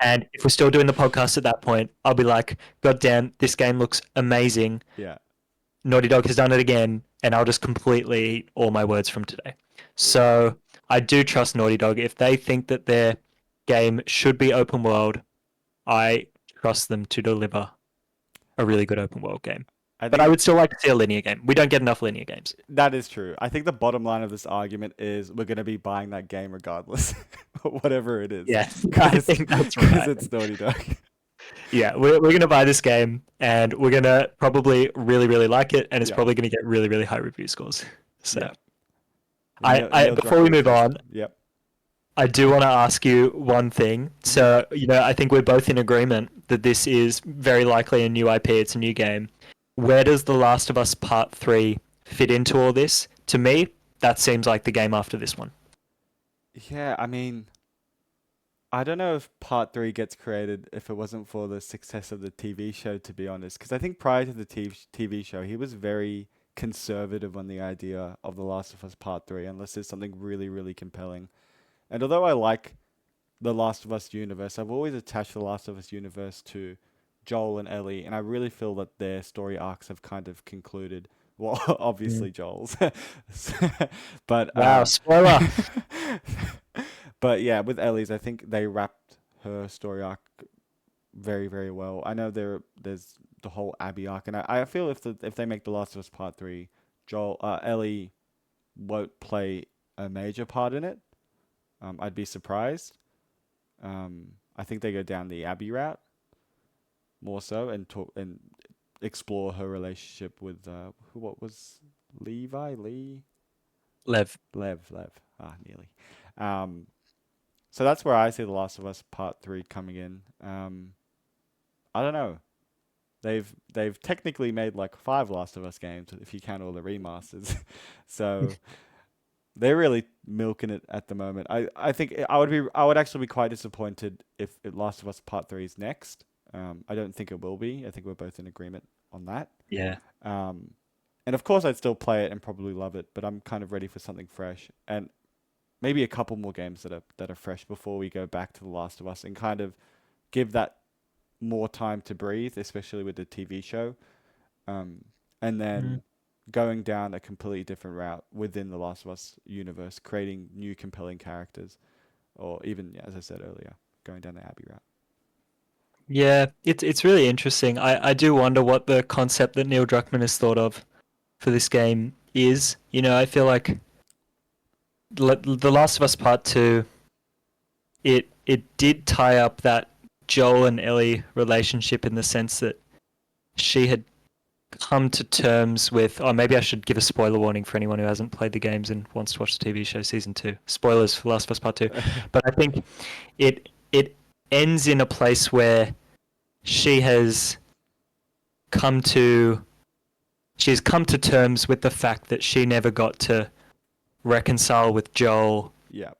And if we're still doing the podcast at that point, I'll be like, God damn, this game looks amazing. Yeah. Naughty Dog has done it again, and I'll just completely eat all my words from today. So I do trust Naughty Dog. If they think that their game should be open world, I trust them to deliver a really good open world game. I But I think would still like to see a linear game. We don't get enough linear games. that is true. I think the bottom line of this argument is we're going to be buying that game regardless, whatever it is, Yes, I because think that's right. it's Naughty Dog. Yeah, we're going to buy this game and we're going to probably really, really like it. And it's Yeah, probably going to get really, really high review scores. So yeah. Neil before we Druckmann move first. on, Yep. I do want to ask you one thing. So, I think we're both in agreement that this is very likely a new IP. It's a new game. Where does The Last of Us Part 3 fit into all this? To me, that seems like the game after this one. Yeah, I mean, I don't know if part three gets created if it wasn't for the success of the TV show, to be honest. Because I think prior to the TV show, he was very conservative on the idea of The Last of Us Part 3, unless there's something really, really compelling. And although I like the Last of Us universe, I've always attached the Last of Us universe to Joel and Ellie, and I really feel that their story arcs have kind of concluded. Well, Mm. obviously Joel's, but Wow, spoiler. but yeah, with Ellie's, I think they wrapped her story arc very, very well. I know there's the whole Abby arc, and I feel if they make The Last of Us Part 3, Ellie won't play a major part in it. I'd be surprised. I think they go down the Abby route more so and talk and explore her relationship with what was Lee Lev. Lev. Nearly. Um, so that's where I see The Last of Us Part 3 coming in. I don't know. They've technically made like 5 Last of Us games if you count all the remasters. So they're really milking it at the moment. I think I would actually be quite disappointed if Last of Us Part 3 is next. I don't think it will be. I think we're both in agreement on that. Yeah. Um, and of course I'd still play it and probably love it, but I'm kind of ready for something fresh and maybe a couple more games that are fresh before we go back to The Last of Us and kind of give that more time to breathe, especially with the TV show. And Mm. then going down a completely different route within the Last of Us universe, creating new compelling characters, or even, as I said earlier, going down the Abby route. Yeah, it's really interesting. I do wonder what the concept that Neil Druckmann has thought of for this game is. I feel like The Last of Us Part 2, it did tie up that Joel and Ellie relationship in the sense that she had come to terms with. Oh, maybe I should give a spoiler warning for anyone who hasn't played the games and wants to watch the TV show season 2. Spoilers for Last of Us Part 2. But I think it ends in a place where she has come to she's come to terms with the fact that she never got to reconcile with Joel Yeah,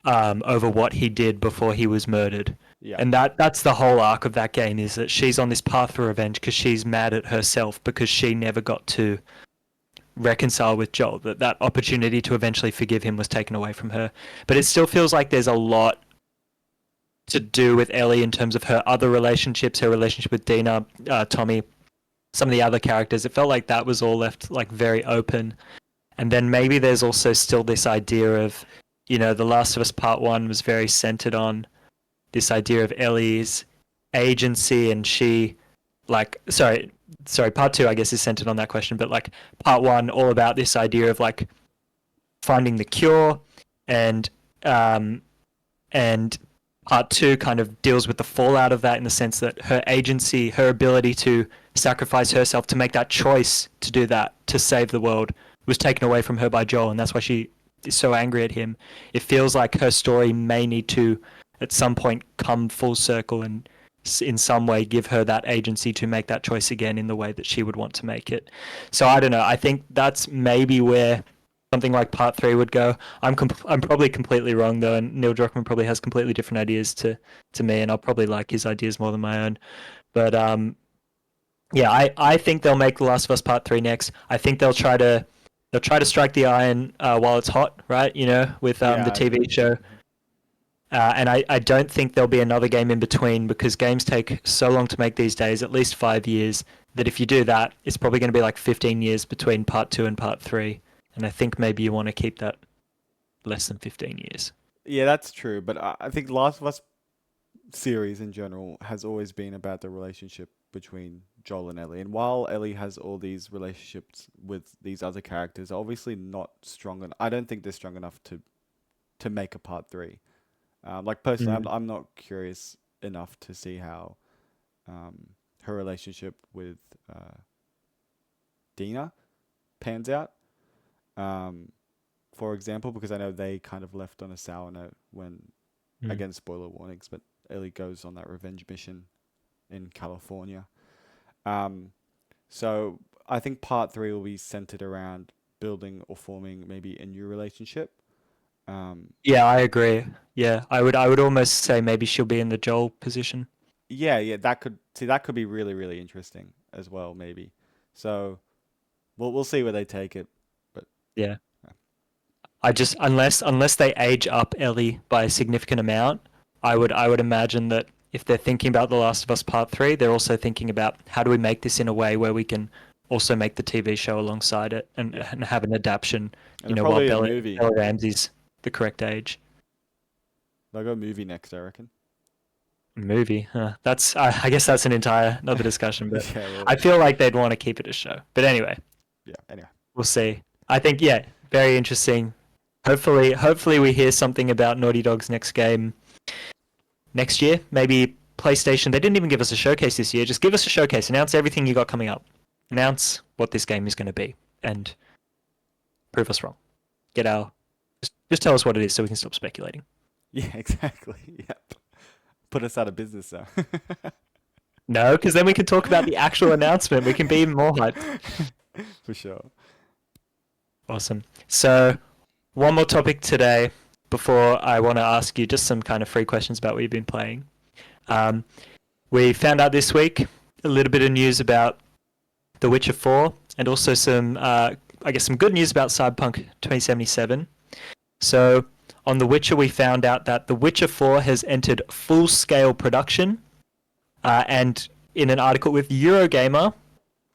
over what he did before he was murdered. yeah, And that's the whole arc of that game, is that she's on this path for revenge because she's mad at herself because she never got to reconcile with Joel. That opportunity to eventually forgive him was taken away from her. But it still feels like there's a lot to do with Ellie in terms of her other relationships, her relationship with Dina, Tommy, some of the other characters. It felt like that was all left like very open. And then maybe there's also still this idea of, The Last of Us Part 1 was very centered on this idea of Ellie's agency, and she, like, sorry, Part 2 I guess is centered on that question, but like Part 1 all about this idea of like finding the cure, and and Part 2 kind of deals with the fallout of that in the sense that her agency, her ability to sacrifice herself to make that choice to do that, to save the world, was taken away from her by Joel, and that's why she is so angry at him. It feels like her story may need to, at some point, come full circle and in some way give her that agency to make that choice again in the way that she would want to make it. So I don't know. I think that's maybe where something like Part 3 would go. I'm probably completely wrong though, and Neil Druckmann probably has completely different ideas to me, and I'll probably like his ideas more than my own. But yeah, I think they'll make The Last of Us Part 3 next. I think they'll try to strike the iron while it's hot, right? With yeah. the I TV agree. show. And I don't think there'll be another game in between, because games take so long to make these days, at least 5 years, that if you do that, it's probably going to be like 15 years between Part 2 and Part 3. And I think maybe you want to keep that less than 15 years. Yeah, that's true. But I think Last of Us series in general has always been about the relationship between Joel and Ellie. And while Ellie has all these relationships with these other characters, obviously not strong enough. I don't think they're strong enough to make a part three. Like personally, Mm. I'm not curious enough to see how um, her relationship with Dina pans out. Um, for example, because I know they kind of left on a sour note when, Mm. again, spoiler warnings, but Ellie goes on that revenge mission in California. Um, so I think part three will be centered around building or forming maybe a new relationship. Um, Yeah, I agree. Yeah, I would almost say maybe she'll be in the Joel position. yeah, that could be really really interesting as well, maybe. So we'll see where they take it, but Yeah. uh, I just unless they age up Ellie by a significant amount, I would imagine that if they're thinking about The Last of Us Part 3, they're also thinking about how do we make this in a way where we can also make the TV show alongside it and, yeah, and have an adaptation, and they're while probably a movie. Bella Ramsey's the correct age. They'll go movie next, I reckon. Movie. Huh. I guess that's an entire another discussion, but Yeah, well, I feel like they'd want to keep it a show. But anyway, yeah. Anyway, we'll see. I think yeah, very interesting. Hopefully we hear something about Naughty Dog's next game next year. Maybe PlayStation. They didn't even give us a showcase this year. Just give us a showcase. Announce everything you got coming up. Announce what this game is going to be, and prove us wrong. Get our just tell us what it is so we can stop speculating. yeah, exactly. Yep. Put us out of business, though. No, because then we can talk about the actual announcement. We can be even more hyped. For sure. Awesome. So one more topic today before I want to ask you just some kind of free questions about what you've been playing. Um, we found out this week a little bit of news about The Witcher 4 and also some, I guess, some good news about Cyberpunk 2077. So on The Witcher, we found out that The Witcher 4 has entered full-scale production. And in an article with Eurogamer,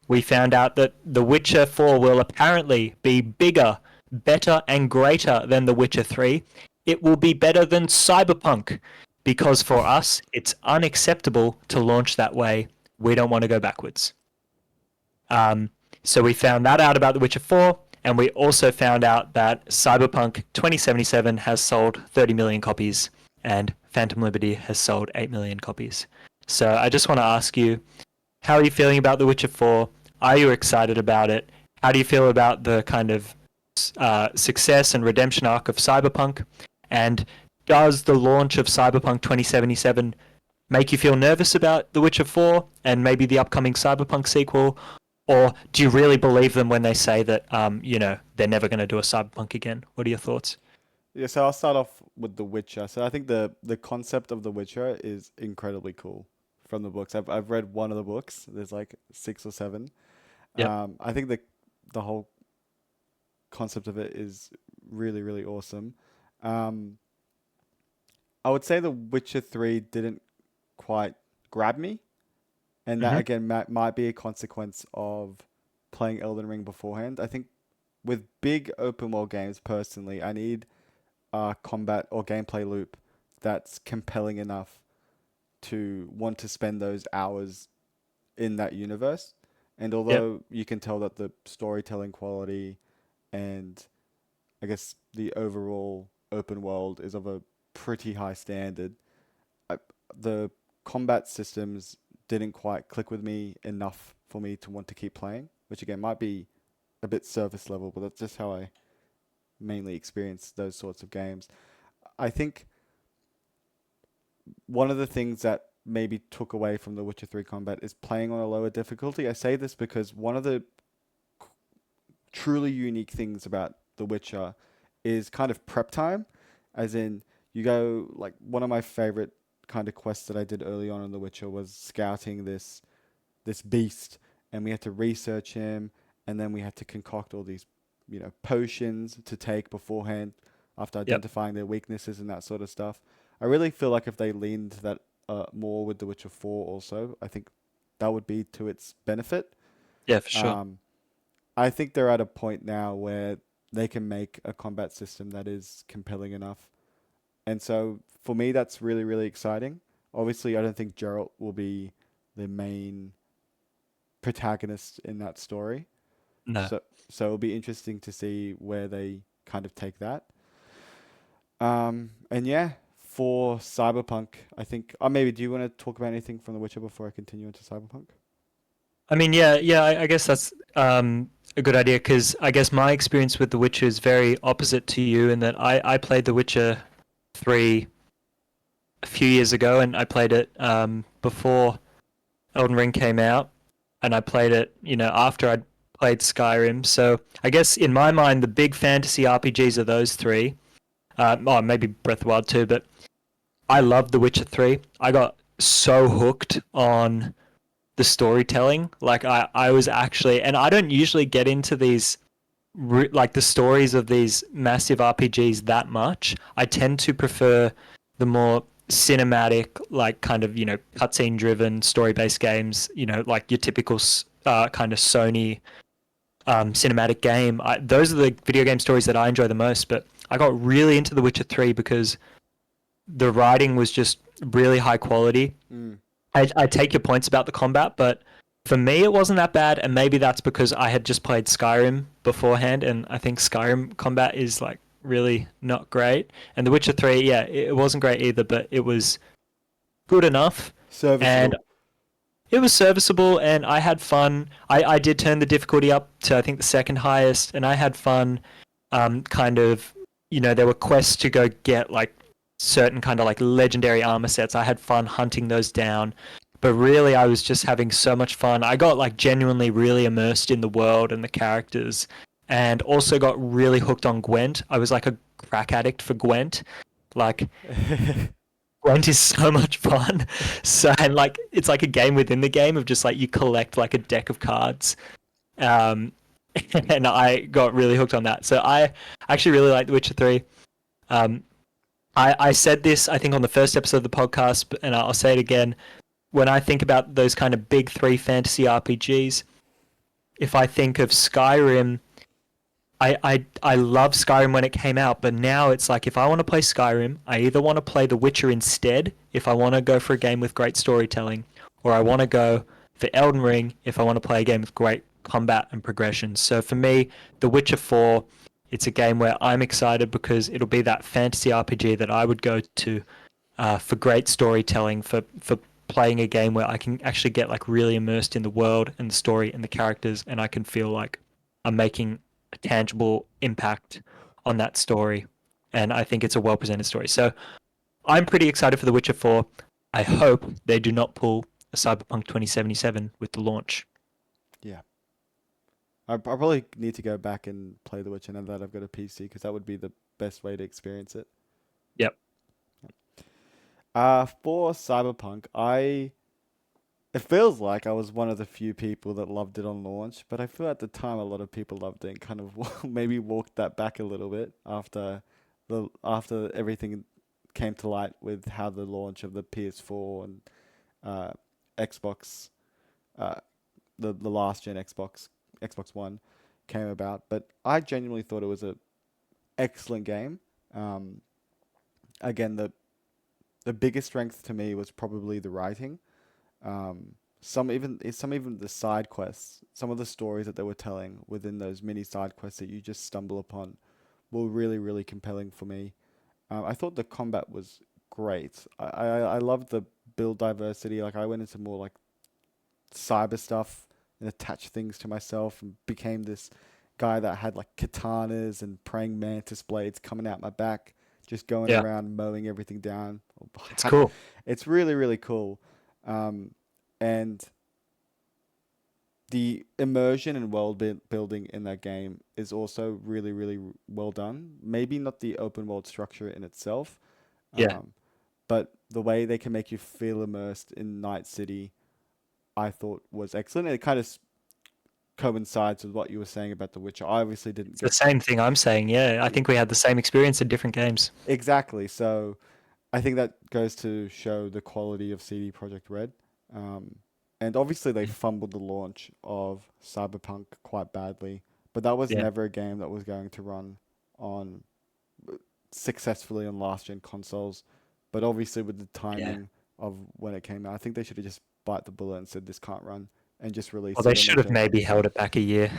we found out that The Witcher 4 will apparently be bigger, better, and greater than The Witcher 3. It will be better than Cyberpunk because for us, it's unacceptable to launch that way. We don't want to go backwards. Um, so we found that out about The Witcher 4, and we also found out that Cyberpunk 2077 has sold 30 million copies, and Phantom Liberty has sold 8 million copies. So I just want to ask you, how are you feeling about The Witcher 4? Are you excited about it? How do you feel about the kind of success and redemption arc of Cyberpunk? And does the launch of Cyberpunk 2077 make you feel nervous about The Witcher 4 and maybe the upcoming Cyberpunk sequel? Or do you really believe them when they say that, they're never going to do a Cyberpunk again? What are your thoughts? Yeah, so I'll start off with The Witcher. So I think the concept of The Witcher is incredibly cool from the books. I've read one of the books. There's like six or seven. Yep. I think the whole concept of it is really really awesome. Um, I would say The Witcher 3 didn't quite grab me, and that Mm-hmm. again might be a consequence of playing Elden Ring beforehand. I think with big open world games, personally, I need a combat or gameplay loop that's compelling enough to want to spend those hours in that universe. And Yep. although you can tell that the storytelling quality and I guess the overall open world is of a pretty high standard, I, the combat systems didn't quite click with me enough for me to want to keep playing, which again might be a bit surface level, but that's just how I mainly experience those sorts of games. I think one of the things that maybe took away from The Witcher 3 combat is playing on a lower difficulty. I say this because one of the truly unique things about The Witcher is kind of prep time, as in you go like one of my favorite kind of quests that I did early on in The Witcher was scouting this beast, and we had to research him, and then we had to concoct all these potions to take beforehand after Yep. identifying their weaknesses and that sort of stuff. I really feel like if they leaned that more with The Witcher 4 also, I think that would be to its benefit. Yeah, for sure. Um, I think they're at a point now where they can make a combat system that is compelling enough. And so for me, that's really, really exciting. Obviously, I don't think Geralt will be the main protagonist in that story. No. So so it'll be interesting to see where they kind of take that. And yeah, for Cyberpunk, I think. Maybe do you want to talk about anything from The Witcher before I continue into Cyberpunk? I mean, yeah, I guess that's a good idea because I guess my experience with The Witcher is very opposite to you in that I played The Witcher 3 a few years ago and I played it before Elden Ring came out and I played it, after I'd played Skyrim. So I guess in my mind, the big fantasy RPGs are those three. Maybe Breath of the Wild too, but I loved The Witcher 3. I got so hooked on the storytelling. Like I was actually, and I don't usually get into these like the stories of these massive RPGs that much. I tend to prefer the more cinematic, like kind of cutscene driven story based games. Like your typical kind of Sony cinematic game. Those are the video game stories that I enjoy the most. But I got really into The Witcher 3 because the writing was just really high quality. Mm. I take your points about the combat, but for me, it wasn't that bad, and maybe that's because I had just played Skyrim beforehand, and I think Skyrim combat is like really not great. And The Witcher 3, yeah, it wasn't great either, but it was good enough, and Serviceable. it was serviceable, and I had fun. I did turn the difficulty up to I think the second highest, and I had fun. Kind of, there were quests to go get like certain kind of like legendary armor sets. I had fun hunting those down. But really, I was just having so much fun. I got like genuinely really immersed in the world and the characters, and also got really hooked on Gwent. I was like a crack addict for Gwent. Like Gwent is so much fun. So and like it's like a game within the game of just like you collect like a deck of cards. Um, and I got really hooked on that. So I actually really like The Witcher 3. Um, I said this I think on the first episode of the podcast, and I'll say it again. When I think about those kind of big three fantasy RPGs, if I think of Skyrim, I love Skyrim when it came out, but now it's like if I want to play Skyrim, I either want to play The Witcher instead if I want to go for a game with great storytelling, or I want to go for Elden Ring if I want to play a game with great combat and progression. So for me, The Witcher 4, it's a game where I'm excited because it'll be that fantasy RPG that I would go to for great storytelling, for playing a game where I can actually get like really immersed in the world and the story and the characters, and I can feel like I'm making a tangible impact on that story. And I think it's a well presented story. So I'm pretty excited for The Witcher 4. I hope they do not pull a Cyberpunk 2077 with the launch. Yeah. I probably need to go back and play The Witcher now that I've got a PC because that would be the best way to experience it. Yep. For Cyberpunk, it feels like I was one of the few people that loved it on launch, but I feel at the time a lot of people loved it and kind of maybe walked that back a little bit after everything came to light with how the launch of the PS4 and uh, Xbox, uh, the last gen Xbox One came about. But I genuinely thought it was a excellent game. Um, Again, the biggest strength to me was probably the writing. Some even the side quests, some of the stories that they were telling within those mini side quests that you just stumble upon were really, really compelling for me. I thought the combat was great. I loved the build diversity. Like I went into more like cyber stuff and attached things to myself and became this guy that had like katanas and praying mantis blades coming out my back, just going Yeah. around mowing everything down. It's cool. It's really, really cool. Um, and the immersion and building in that game is also really, really well done. Maybe not the open world structure in itself, Yeah. um, but the way they can make you feel immersed in Night City, I thought was excellent. And it kind of coincides with what you were saying about The Witcher. I obviously didn't It's the get same thing I'm saying. Yeah. I think we had the same experience in different games. exactly. So I think that goes to show the quality of CD Projekt Red. Um, and obviously they fumbled the launch of Cyberpunk quite badly, but that was Yeah. never a game that was going to run on successfully on last gen consoles. But obviously with the Yeah. timing of when it came out. I think they should have just bite the bullet and said this can't run and just Well, released they it on should next have gen. maybe held it back a year.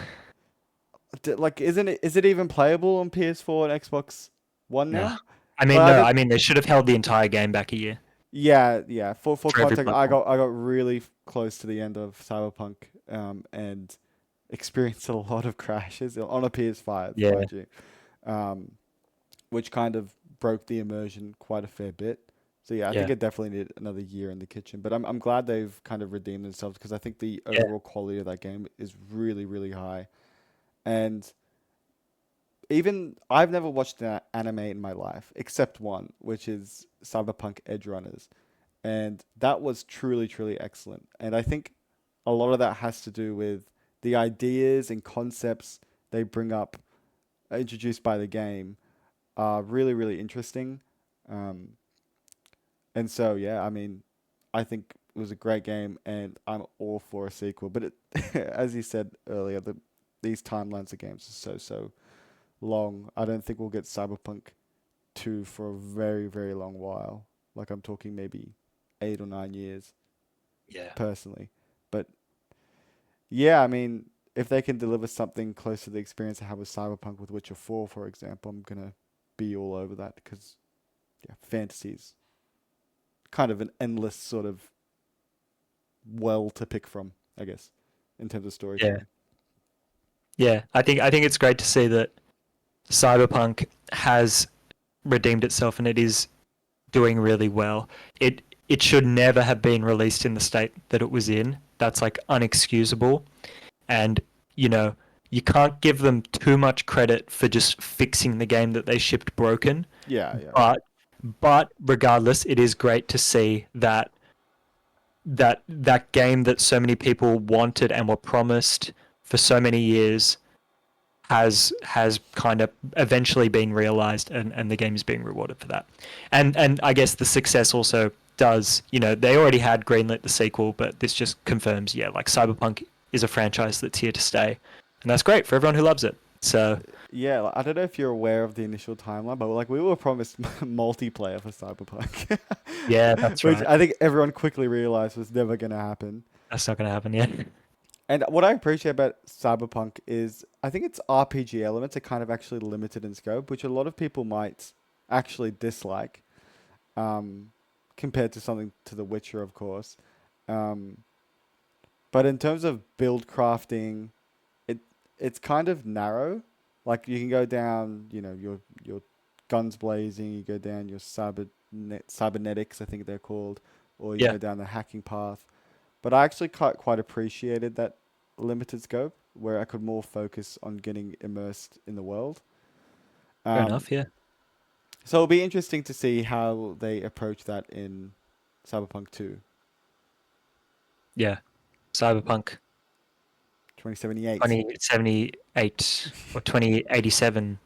Like, is it even playable on PS4 and Xbox One No, now? I But mean, I no, did. I mean they should have held the entire game back a year Yeah. For for every context, platform. I got really close to the end of Cyberpunk, and experienced a lot of crashes on a PS5, Yeah, mind you, um, which kind of broke the immersion quite a fair bit. So yeah, I think yeah, it definitely needed another year in the kitchen. But I'm glad they've kind of redeemed themselves because I think the yeah, overall quality of that game is really really high. And even I've never watched an anime in my life except one, which is Cyberpunk Edge Runners, and that was truly truly excellent. And I think a lot of that has to do with the ideas and concepts they bring up, introduced by the game, are really really interesting. Um, and so yeah, I mean, I think it was a great game, and I'm all for a sequel. But it, as you said earlier, these timelines of games are so long. I don't think we'll get Cyberpunk 2 for a very, very long while. Like I'm talking maybe 8 or 9 years yeah. personally. But yeah, I mean, if they can deliver something close to the experience I had with Cyberpunk with Witcher 4, for example, I'm gonna be all over that because yeah, fantasy's kind of an endless sort of well to pick from, I guess, in terms of Yeah, storytelling. yeah. I think it's great to see that Cyberpunk has redeemed itself and it is doing really well. It should never have been released in the state that it was in. That's like unexcusable. And you know, you can't give them too much credit for just fixing the game that they shipped broken. Yeah. But regardless, it is great to see that that game that so many people wanted and were promised for so many years has kind of eventually been realized, and the game is being rewarded for that. And I guess the success also does, they already had greenlit the sequel, but this just confirms, yeah, like Cyberpunk is a franchise that's here to stay. And that's great for everyone who loves it. So Yeah, like, I don't know if you're aware of the initial timeline, but like we were promised multiplayer for Cyberpunk, yeah, that's which right. I think everyone quickly realized was never going to happen. That's not going to happen yet. And what I appreciate about Cyberpunk is I think its RPG elements are kind of actually limited in scope, which a lot of people might actually dislike, um, compared to something to The Witcher, of course. Um, but in terms of build crafting, it it's kind of narrow. Like you can go down, your guns blazing. You go down your cybernetics, I think they're called, or you Yeah, go down the hacking path. But I actually quite appreciated that limited scope where I could more focus on getting immersed in the world. fair Um, enough. Yeah, so it'll be interesting to see how they approach that in Cyberpunk 2, yeah. Cyberpunk 2078. 2078 or 2087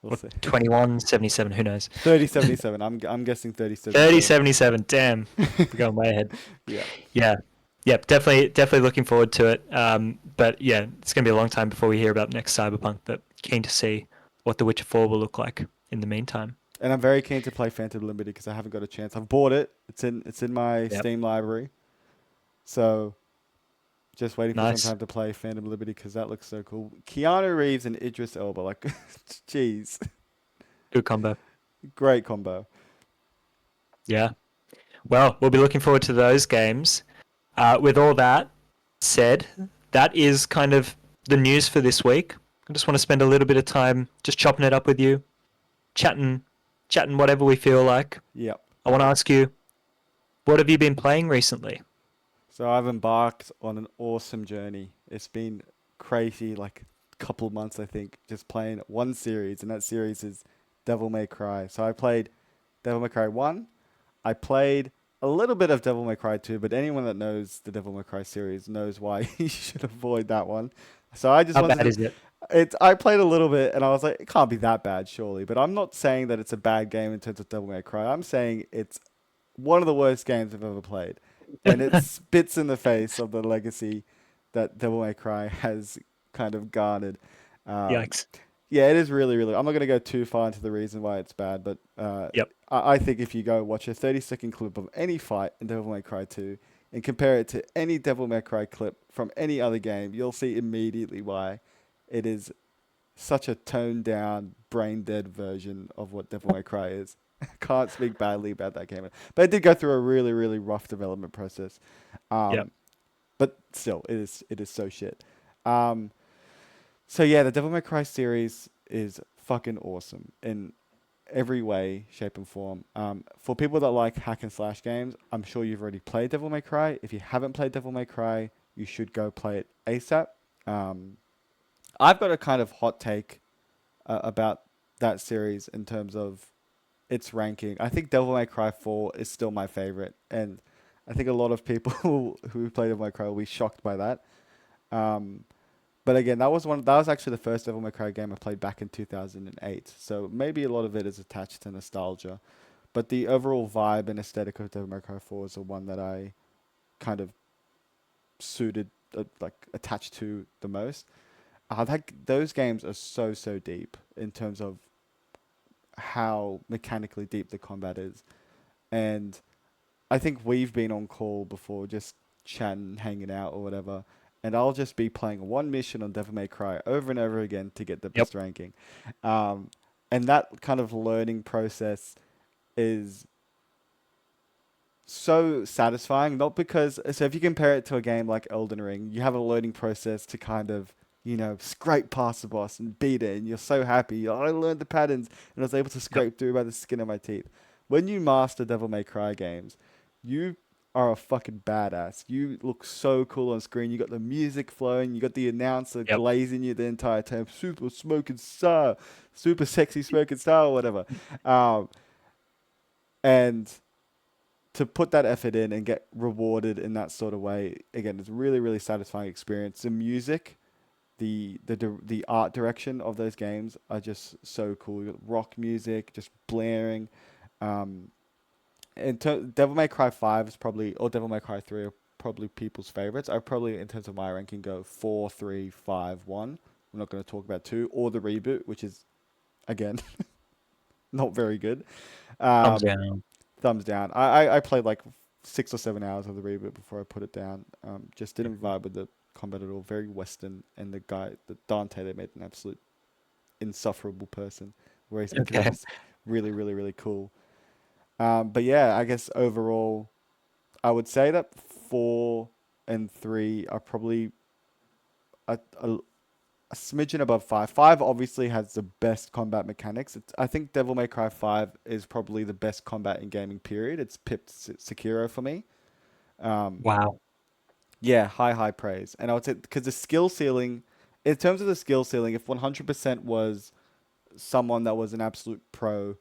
We'll or see. 2177. Who knows? 3077. I'm guessing 3077. 3077. Damn, we're going way ahead. Yeah. Yeah, yeah, definitely looking forward to it. But yeah, it's gonna be a long time before we hear about next Cyberpunk. But keen to see what The Witcher 4 will look like in the meantime. And I'm very keen to play Phantom Liberty because I haven't got a chance. I've bought it. It's in my Yep, Steam library. So just waiting for some nice, time to play Phantom Liberty because that looks so cool. Keanu Reeves and Idris Elba, like, jeez, good combo. great combo. Yeah. Well, we'll be looking forward to those games. With all that said, that is kind of the news for this week. I just want to spend a little bit of time just chopping it up with you, chatting, chatting whatever we feel like. Yep. I want to ask you, what have you been playing recently? So I've embarked on an awesome journey. It's been crazy, like a couple of months, I think, just playing one series, and that series is Devil May Cry. So I played Devil May Cry 1. I played a little bit of Devil May Cry 2, but anyone that knows the Devil May Cry series knows why you should avoid that one. So I just How wanted bad to. is it? I played a little bit, and I was like, it can't be that bad, surely. But I'm not saying that it's a bad game in terms of Devil May Cry. I'm saying it's one of the worst games I've ever played, and it spits in the face of the legacy that Devil May Cry has kind of garnered. Um, Yikes. Yeah, it is really, really. I'm not going to go too far into the reason why it's bad, but Yep. I think if you go watch a 30-second clip of any fight in Devil May Cry 2 and compare it to any Devil May Cry clip from any other game, you'll see immediately why it is such a toned down, brain dead version of what Devil May Cry is. Can't speak badly about that game, but it did go through a really, really rough development process. Yep. Um, but still, it is so shit. Um, so yeah, the Devil May Cry series is fucking awesome in every way, shape, and form. For people that like hack and slash games, I'm sure you've already played Devil May Cry. If you haven't played Devil May Cry, you should go play it ASAP. Um, I've got a kind of hot take about that series in terms of its ranking. I think Devil May Cry 4 is still my favorite, and I think a lot of people who play Devil May Cry will be shocked by that. Um, but again, that was actually the first Devil May Cry game I played back in 2008. So maybe a lot of it is attached to nostalgia, but the overall vibe and aesthetic of Devil May Cry 4 is the one that I kind of suited, like attached to the most. Those games are so deep in terms of how mechanically deep the combat is, and I think we've been on call before, just chatting, hanging out, or whatever. And I'll just be playing one mission on Devil May Cry over and over again to get the Yep. best ranking. Um, and that kind of learning process is so satisfying. Not because, so if you compare it to a game like Elden Ring, you have a learning process to kind of, scrape past the boss and beat it. And you're so happy. "Oh, I learned the patterns and I was able to Yep. scrape through by the skin of my teeth." When you master Devil May Cry games, you are a fucking badass. You look so cool on screen. You got the music flowing. You got the announcer Yep. glazing you the entire time. Super smoking star, super sexy smoking star, or whatever. Um, and to put that effort in and get rewarded in that sort of way, again, it's really, really satisfying experience. The music, the art direction of those games are just so cool. You got rock music just blaring. Um, Devil May Cry 5 is probably, or Devil May Cry 3 are probably people's favorites. I probably, in terms of my ranking, go 4, 3, 5, 1. I'm not going to talk about 2 or the reboot, which is, again, not very good. Thumbs Um, down. thumbs down. I played like 6 or 7 hours of the reboot before I put it down. Just didn't vibe with the combat at all. Very Western, and the Dante, they made an absolute insufferable person, whereas in three Okay. is really, really, really cool. But yeah, I guess overall, I would say that 4 and 3 are probably a a smidgen above 5. 5 obviously has the best combat mechanics. I think Devil May Cry 5 is probably the best combat in gaming, period. It's pipped Sekiro for me. Um, Wow. yeah, high praise. And I would say, because the skill ceiling, in terms of the skill ceiling, if 100% was someone that was an absolute pro,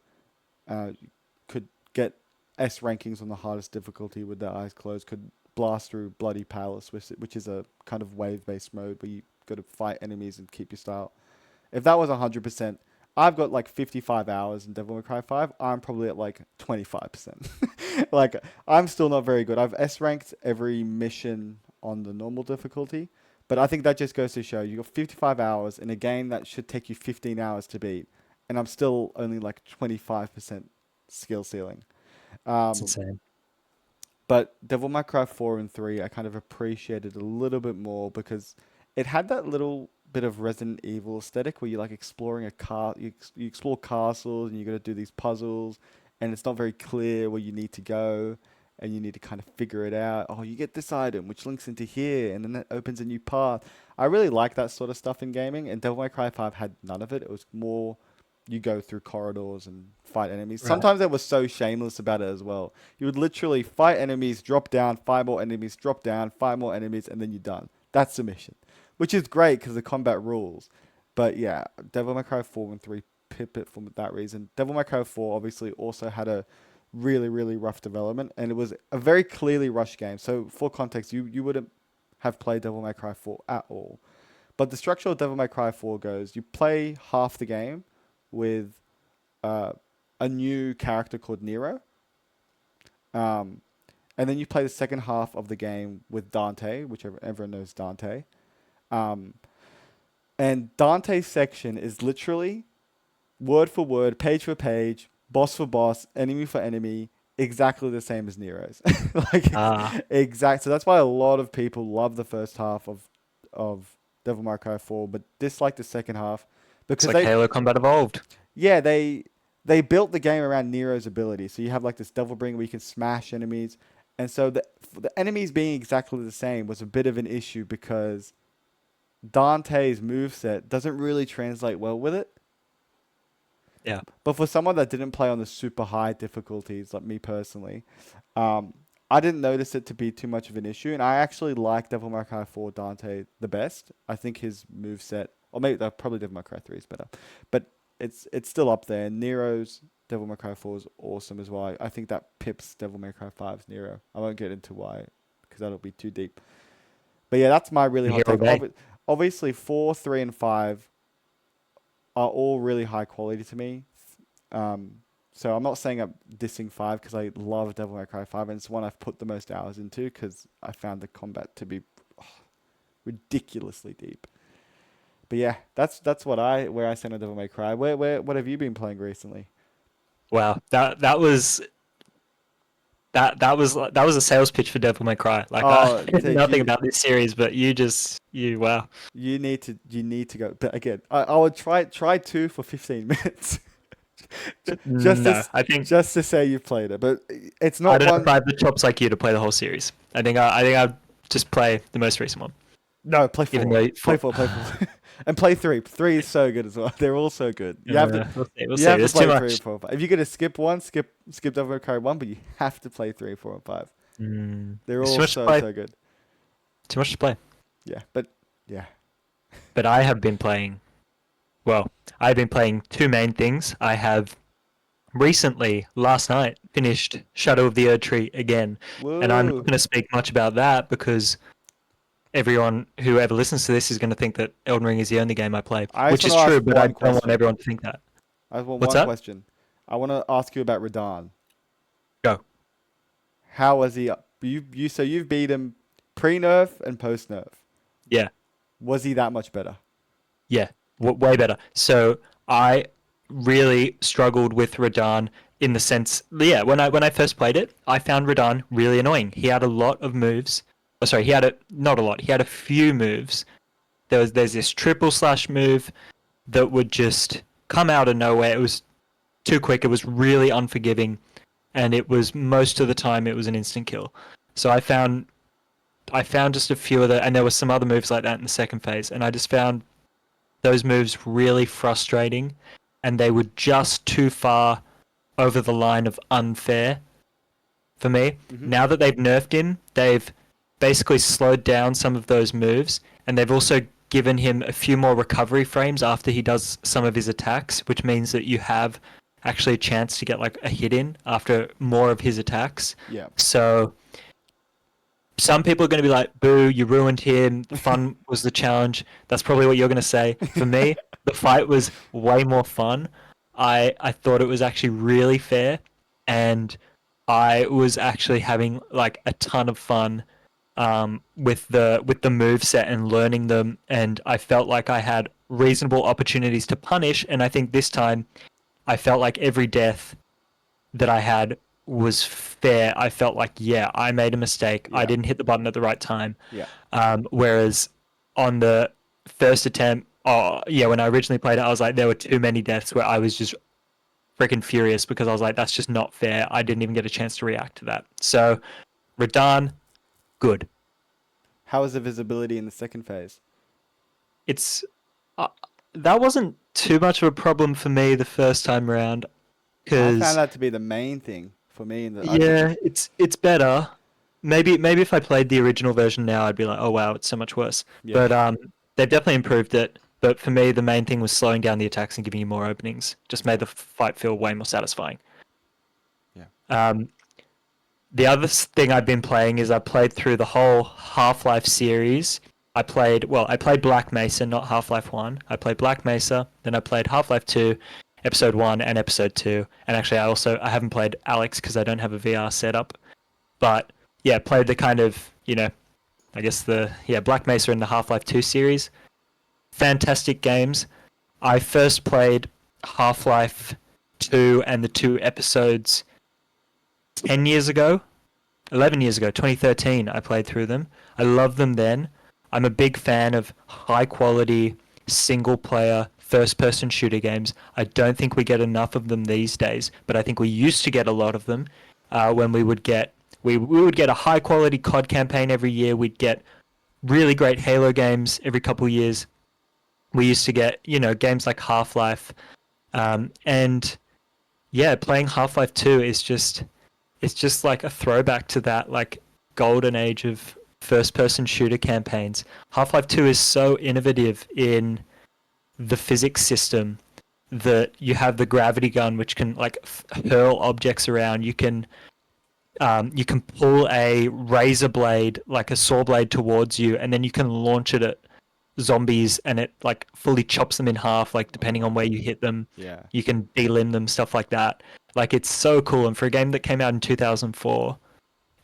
could get S rankings on the hardest difficulty with their eyes closed, could blast through Bloody Palace, which is a kind of wave-based mode where you got to fight enemies and keep your style. If that was 100%, I've got like 55 hours in Devil May Cry 5. I'm probably at like 25%. Like, I'm still not very good. I've S ranked every mission on the normal difficulty, but I think that just goes to show you got 55 hours in a game that should take you 15 hours to beat, and I'm still only like 25% skill ceiling. It's Um, insane. but Devil May Cry 4 and 3, I kind of appreciated a little bit more because it had that little bit of Resident Evil aesthetic where you're like exploring you explore castles and you got to do these puzzles, and it's not very clear where you need to go, and you need to kind of figure it out. Oh, you get this item which links into here, and then that opens a new path. I really like that sort of stuff in gaming, and Devil May Cry 5 had none of it. It was more you go through corridors and fight enemies. Right. Sometimes they were so shameless about it as well. You would literally fight enemies, drop down, fight more enemies, drop down, fight more enemies, and then you're done. That's the mission, which is great because the combat rules. But yeah, Devil May Cry 4 and 3 pip it for that reason. Devil May Cry 4 obviously also had a really, really rough development, and it was a very clearly rushed game. So for context, you wouldn't have played Devil May Cry 4 at all. But the structure of Devil May Cry 4 goes: you play half the game with uh, a new character called Nero. Um, and then you play the second half of the game with Dante, which everyone knows Dante. Um, And Dante's section is literally word for word, page for page, boss for boss, enemy for enemy, exactly the same as Nero's. Like Ah, exact. So that's why a lot of people love the first half of Devil May Cry 4, but dislike the second half it's because like Halo Combat Evolved. yeah, they built the game around Nero's ability. So you have like this Devil Bringer where you can smash enemies, and so the enemies being exactly the same was a bit of an issue because Dante's moveset doesn't really translate well with it. Yeah. But for someone that didn't play on the super high difficulties, like me personally, um, I didn't notice it to be too much of an issue. And I actually like Devil May Cry 4 Dante the best. I think his moveset, or maybe probably Devil May Cry 3 is better, but it's still up there. Nero's Devil May Cry 4 is awesome as well. I think that pips Devil May Cry 5's Nero. I won't get into why, because that'll be too deep. But yeah, that's my really I'm hot here all take. day. Obviously, 4, 3, and 5 are all really high quality to me. Um, so I'm not saying I'm dissing 5 because I love Devil May Cry 5 and it's one I've put the most hours into because I found the combat to be ridiculously deep. But yeah, that's where I stand on Devil May Cry. What have you been playing recently? Wow. That was a sales pitch for Devil May Cry. Like I Oh, know dude, nothing about this series, but you wow. you need to go. But again, I would try 2 for 15 minutes. just No, to I think just to say you've played it, but it's I not don't know if one. I have the chops like you to play the whole series. I think I'd just play the most recent one. No, play Even 4. though Play for, 4, play 4. And play 3. 3 is so good as well. They're all so good. You have to we'll see, we'll you see. have to There's too play 3 and much. 4 and 5. If you're gonna skip one, skip Devil May Cry 1, but you have to play 3, 4, and 5. They're It's too all much to so play. so good. Too much to play. Yeah, but yeah. But I have been playing. Well, I've been playing two main things. I have recently, last night, finished Shadow of the Erd Tree again, and I'm not Woo! going to speak much about that because everyone who ever listens to this is going to think that Elden Ring is the only game I play, I just which want is to true, ask but I one don't want question. everyone to think that. I have What's one that? question. I want to ask you about Radahn. Go. How was he up? So you've beat him pre-nerf and post-nerf. Yeah, Was he that much better? yeah, way better. So I really struggled with Radahn in the sense, yeah, when I first played it, I found Radahn really annoying. He had a lot of moves. Oh, sorry, he had not a lot. He had a few moves. There's this triple slash move that would just come out of nowhere. It was too quick. It was really unforgiving, and it was most of the time it was an instant kill. So I found just a few of the, and there were some other moves like that in the second phase, and I just found those moves really frustrating, and they were just too far over the line of unfair for me. Mm-hmm. Now that they've nerfed him, they've basically slowed down some of those moves, and they've also given him a few more recovery frames after he does some of his attacks, which means that you have actually a chance to get like a hit in after more of his attacks. Yeah. So some people are going to be like, boo, you ruined him. Fun was the challenge. That's probably what you're going to say. For me, the fight was way more fun. I thought it was actually really fair, and I was actually having like a ton of fun with the move set and learning them, and I felt like I had reasonable opportunities to punish, and I think this time I felt like every death that I had was fair. I felt like, yeah, I made a mistake. I Yeah. didn't hit the button at the right time. Yeah. Whereas on the first attempt, oh yeah, when I originally played it, I was like, there were too many deaths where I was just freaking furious because I was like, that's just not fair. I didn't even get a chance to react to that. So, Radahn, good. How was the visibility in the second phase? It's uh, that wasn't too much of a problem for me the first time around I found because that to be the main thing for me. I think yeah, it's better. Maybe if I played the original version now, I'd be like, oh wow, it's so much worse. yeah. But they've definitely improved it. But for me, the main thing was slowing down the attacks and giving you more openings. Just made Yeah. the fight feel way more satisfying. Yeah. Um, the other thing I've been playing is I played through the whole Half-Life series. I played Black Mesa, not Half-Life 1. I played Black Mesa, then I played Half-Life 2, Episode 1 and Episode 2. And actually I haven't played Alex because I don't have a VR setup. But yeah, played the kind of, I guess Black Mesa in the Half-Life 2 series. fantastic games. I first played Half-Life 2 and the two episodes 10 years ago, 11 years ago, 2013. I played through them. I loved them then. I'm a big fan of high quality single player first person shooter games. I don't think we get enough of them these days, but I think we used to get a lot of them when we would get a high quality COD campaign every year. We'd get really great Halo games every couple of years. We used to get, games like Half-Life. And yeah, playing Half-Life 2 is just it's just like a throwback to that like golden age of first person shooter campaigns. Half-Life 2 is so innovative in the physics system that you have the gravity gun which can like hurl objects around. You can pull a razor blade, like a saw blade, towards you, and then you can launch it at zombies, and it like fully chops them in half, like depending on where you hit them. Yeah. You can delimb them, stuff like that. Like it's so cool, and for a game that came out in 2004,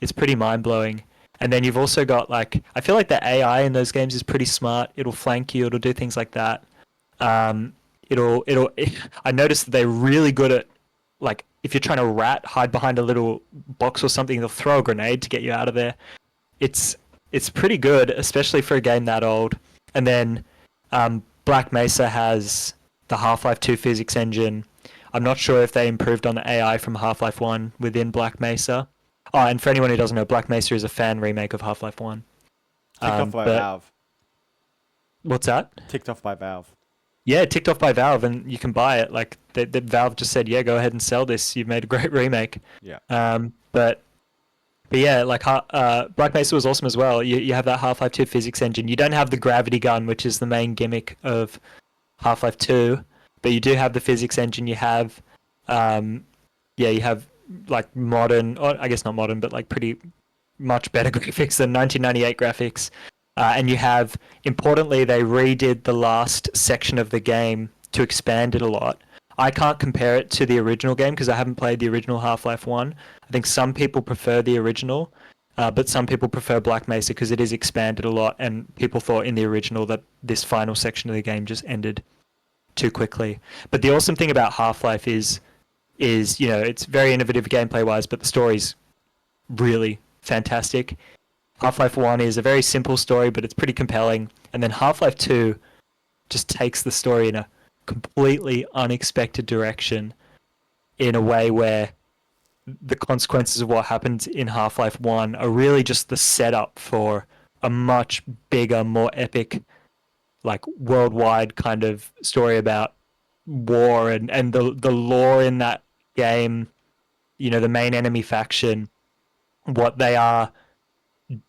it's pretty mind blowing. And then you've also got like I feel like the AI in those games is pretty smart. It'll flank you. It'll do things like that. Um, it'll. I noticed that they're really good at like if you're trying to hide behind a little box or something, they'll throw a grenade to get you out of there. It's it's pretty good, especially for a game that old. And then Black Mesa has the Half-Life 2 physics engine. I'm not sure if they improved on the AI from Half-Life 1 within Black Mesa. Oh, and for anyone who doesn't know, Black Mesa is a fan remake of Half-Life 1. Ticked off by But Valve. what's that? Ticked off by Valve. Yeah, ticked off by Valve, and you can buy it. Like the Valve just said, yeah, go ahead and sell this. You've made a great remake. Yeah. But yeah, like Black Mesa was awesome as well. You have that Half-Life 2 physics engine. You don't have the gravity gun, which is the main gimmick of Half-Life 2, but you do have the physics engine. You have, you have like modern, or I guess not modern, but like pretty much better graphics than 1998 graphics. And you have, importantly, they redid the last section of the game to expand it a lot. I can't compare it to the original game because I haven't played the original Half-Life 1. I think some people prefer the original, but some people prefer Black Mesa because it is expanded a lot, and people thought in the original that this final section of the game just ended too quickly. But the awesome thing about Half-Life is it's very innovative gameplay wise, but the story's really fantastic. Half-Life 1 is a very simple story, but it's pretty compelling. And then Half-Life 2 just takes the story in a completely unexpected direction in a way where the consequences of what happens in Half-Life 1 are really just the setup for a much bigger, more epic, like worldwide kind of story about war and the lore in that game, the main enemy faction, what they are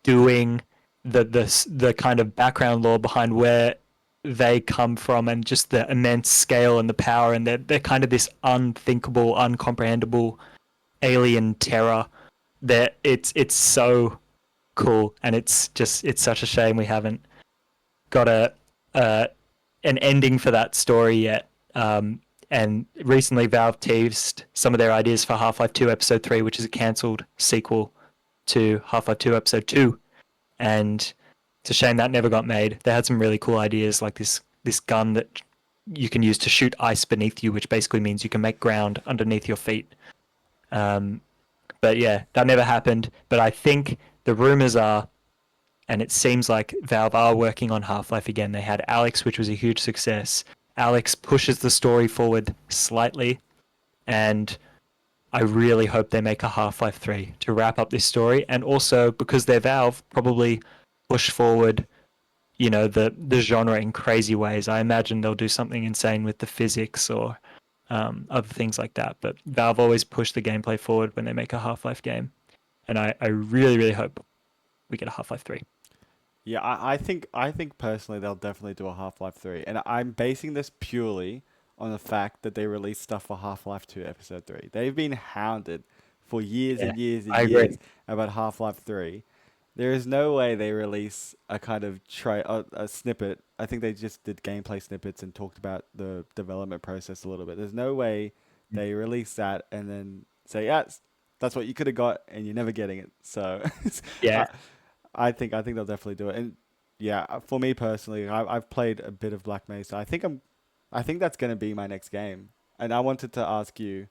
doing, the kind of background lore behind where they come from, and just the immense scale and the power, and they're kind of this unthinkable, uncomprehendable alien terror. That it's so cool, and it's such a shame we haven't got an ending for that story yet. And recently Valve teased some of their ideas for Half-Life 2 Episode 3, which is a cancelled sequel to Half-Life 2 Episode 2. And it's a shame that never got made. They had some really cool ideas, like this gun that you can use to shoot ice beneath you, which basically means you can make ground underneath your feet. But yeah, that never happened. But I think the rumors are, and it seems like Valve are working on Half-Life again. They had Alex, which was a huge success. Alex pushes the story forward slightly, and I really hope they make a Half-Life 3 to wrap up this story, and also because they're Valve, probably push forward, the genre in crazy ways. I imagine they'll do something insane with the physics or other things like that. But Valve always push the gameplay forward when they make a Half-Life game, and I really, really hope we get a Half-Life 3. Yeah, I think personally they'll definitely do a Half-Life 3. And I'm basing this purely on the fact that they released stuff for Half-Life 2 Episode 3. They've been hounded for years Yeah, and years and I agree. years about Half-Life 3. There is no way they release a kind of a snippet. I think they just did gameplay snippets and talked about the development process a little bit. There's no way they release that and then say, "Yeah, that's what you could have got, and you're never getting it." So, Yeah, I think they'll definitely do it. And Yeah, for me personally, I've played a bit of Black Mesa. I think that's gonna be my next game. And I wanted to ask you,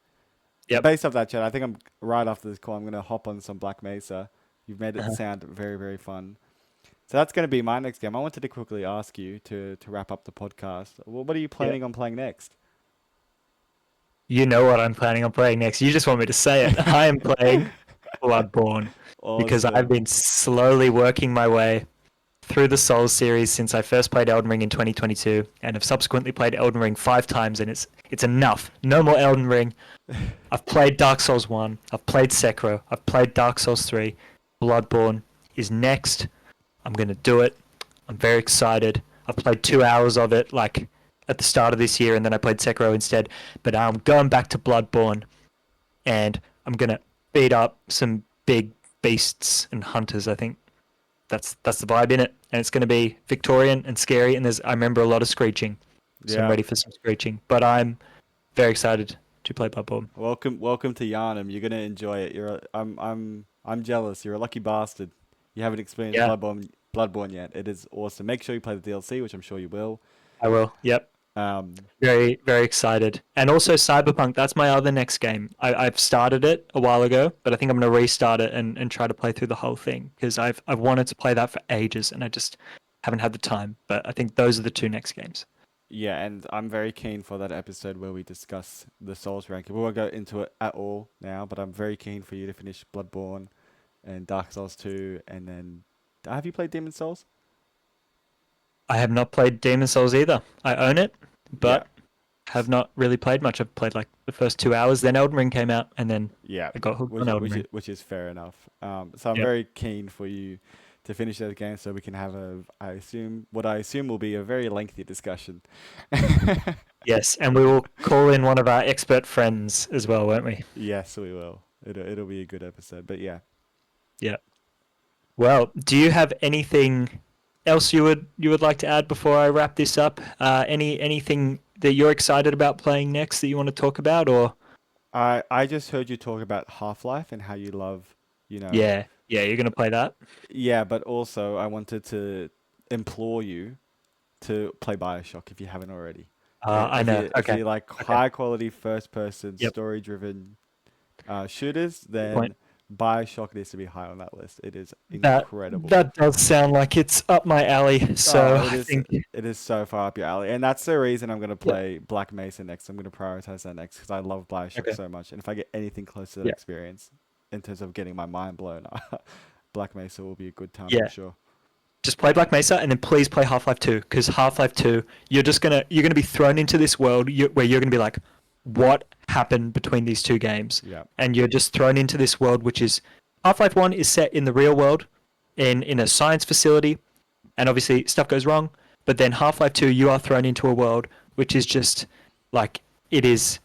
Yep. based off that chat, I think I'm right after this call. I'm gonna hop on some Black Mesa. You've made it Uh-huh. sound very, very fun. So that's gonna be my next game. I wanted to quickly ask you to wrap up the podcast. Well, what are you Yep. planning on playing next? You know what I'm planning on playing next. You just want me to say it. I am playing Bloodborne because I've Awesome. been slowly working my way through the Souls series since I first played Elden Ring in 2022, and have subsequently played Elden Ring 5 times, and it's enough. No more Elden Ring. I've played Dark Souls 1. I've played Sekiro. I've played Dark Souls 3. Bloodborne is next. I'm gonna do it. I'm very excited. I've played 2 hours of it, like at the start of this year, and then I played Sekiro instead. But I'm going back to Bloodborne, and I'm gonna beat up some big beasts and hunters. I think that's the vibe in it, and it's gonna be Victorian and scary. And I remember a lot of screeching, so I'm Yeah. ready for some screeching. But I'm very excited to play Bloodborne. Welcome to Yarnum. You're gonna enjoy it. I'm jealous. You're a lucky bastard. You haven't experienced Yeah, Bloodborne yet. It is awesome. Make sure you play the DLC, which I'm sure you will. I will. Yep. Um, Very, very excited. And also Cyberpunk, that's my other next game. I've started it a while ago, but I think I'm going to restart it and try to play through the whole thing because I've wanted to play that for ages and I just haven't had the time. But I think those are the two next games. yeah, and I'm very keen for that episode where we discuss the Souls ranking. We won't go into it at all now, but I'm very keen for you to finish Bloodborne and Dark Souls 2, and then have you played Demon Souls? I have not played Demon Souls either. I own it, Yeah, but have not really played much. I've played like the first 2 hours, then Elden Ring came out, and then yeah, I got hooked on Elden Ring. which is fair enough. So I'm Yep. very keen for you to finish that game so we can have I assume will be a very lengthy discussion. Yes, and we will call in one of our expert friends as well, won't we? Yes, we will. It'll be a good episode. But yeah, Yeah. Well, do you have anything else you would like to add before I wrap this up? Anything that you're excited about playing next that you want to talk about, or I just heard you talk about Half-Life and how you love, you know, yeah, you're gonna play that? yeah, but also I wanted to implore you to play BioShock if you haven't already. I know. If Okay, you like okay. high quality first person Yep. story driven shooters, Good point. then BioShock needs to be high on that list. It is That incredible. that does sound like it's up my alley. So Oh, I think it is so far up your alley, and that's the reason I'm gonna yeah. play Black Mesa next. I'm gonna prioritize that next because I love BioShock Okay. so much, and if I get anything close to that Yeah. experience in terms of getting my mind blown, Black Mesa will be a good time for Yeah. sure. Just play Black Mesa and then please play Half-Life 2 because Half-Life 2 you're gonna be thrown into this world where you're gonna be like, what happened between these two games? Yeah, And you're just thrown into this world which is Half-Life 1 is set in the real world in a science facility and obviously stuff goes wrong, but then Half-Life 2 you are thrown into a world which is just like it is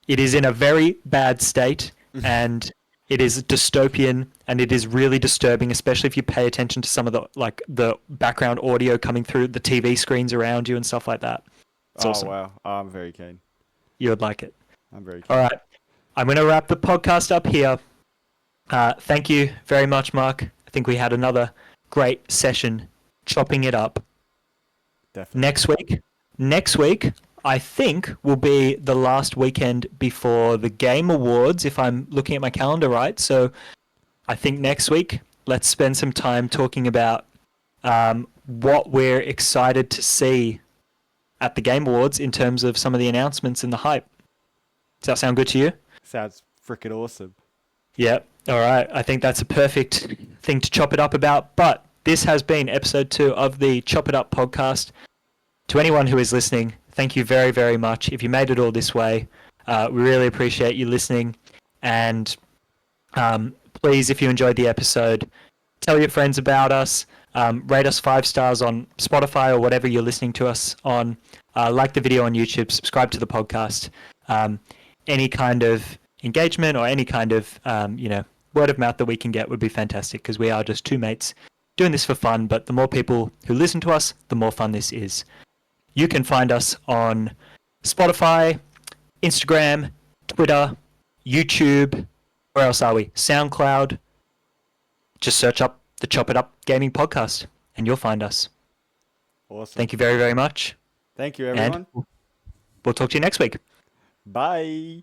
in a very bad state and it is dystopian and it is really disturbing, especially if you pay attention to some of the background audio coming through the TV screens around you and stuff like that. It's Oh awesome. wow, I'm very keen. You would like it. I'm very All keen. right. I'm going to wrap the podcast up here. Thank you very much, Mark. I think we had another great session chopping it up. Definitely. Next week, I think will be the last weekend before the Game Awards, if I'm looking at my calendar right. So I think next week, let's spend some time talking about what we're excited to see at the Game Awards in terms of some of the announcements and the hype. Does that sound good to you? Sounds freaking awesome. Yeah. All right. I think that's a perfect thing to chop it up about. But this has been episode 2 of the Chop It Up podcast. To anyone who is listening, thank you very, very much. If you made it all this way, we really appreciate you listening. And please, if you enjoyed the episode, tell your friends about us. Rate us 5 stars on Spotify or whatever you're listening to us on. Like the video on YouTube. Subscribe to the podcast. Any kind of engagement or any kind of word of mouth that we can get would be fantastic because we are just two mates doing this for fun. But the more people who listen to us, the more fun this is. You can find us on Spotify, Instagram, Twitter, YouTube. Where else are we? SoundCloud. Just search up the Chop It Up Gaming Podcast and you'll find us. Awesome. Thank you very, very much. Thank you, And everyone. we'll talk to you next week. Bye.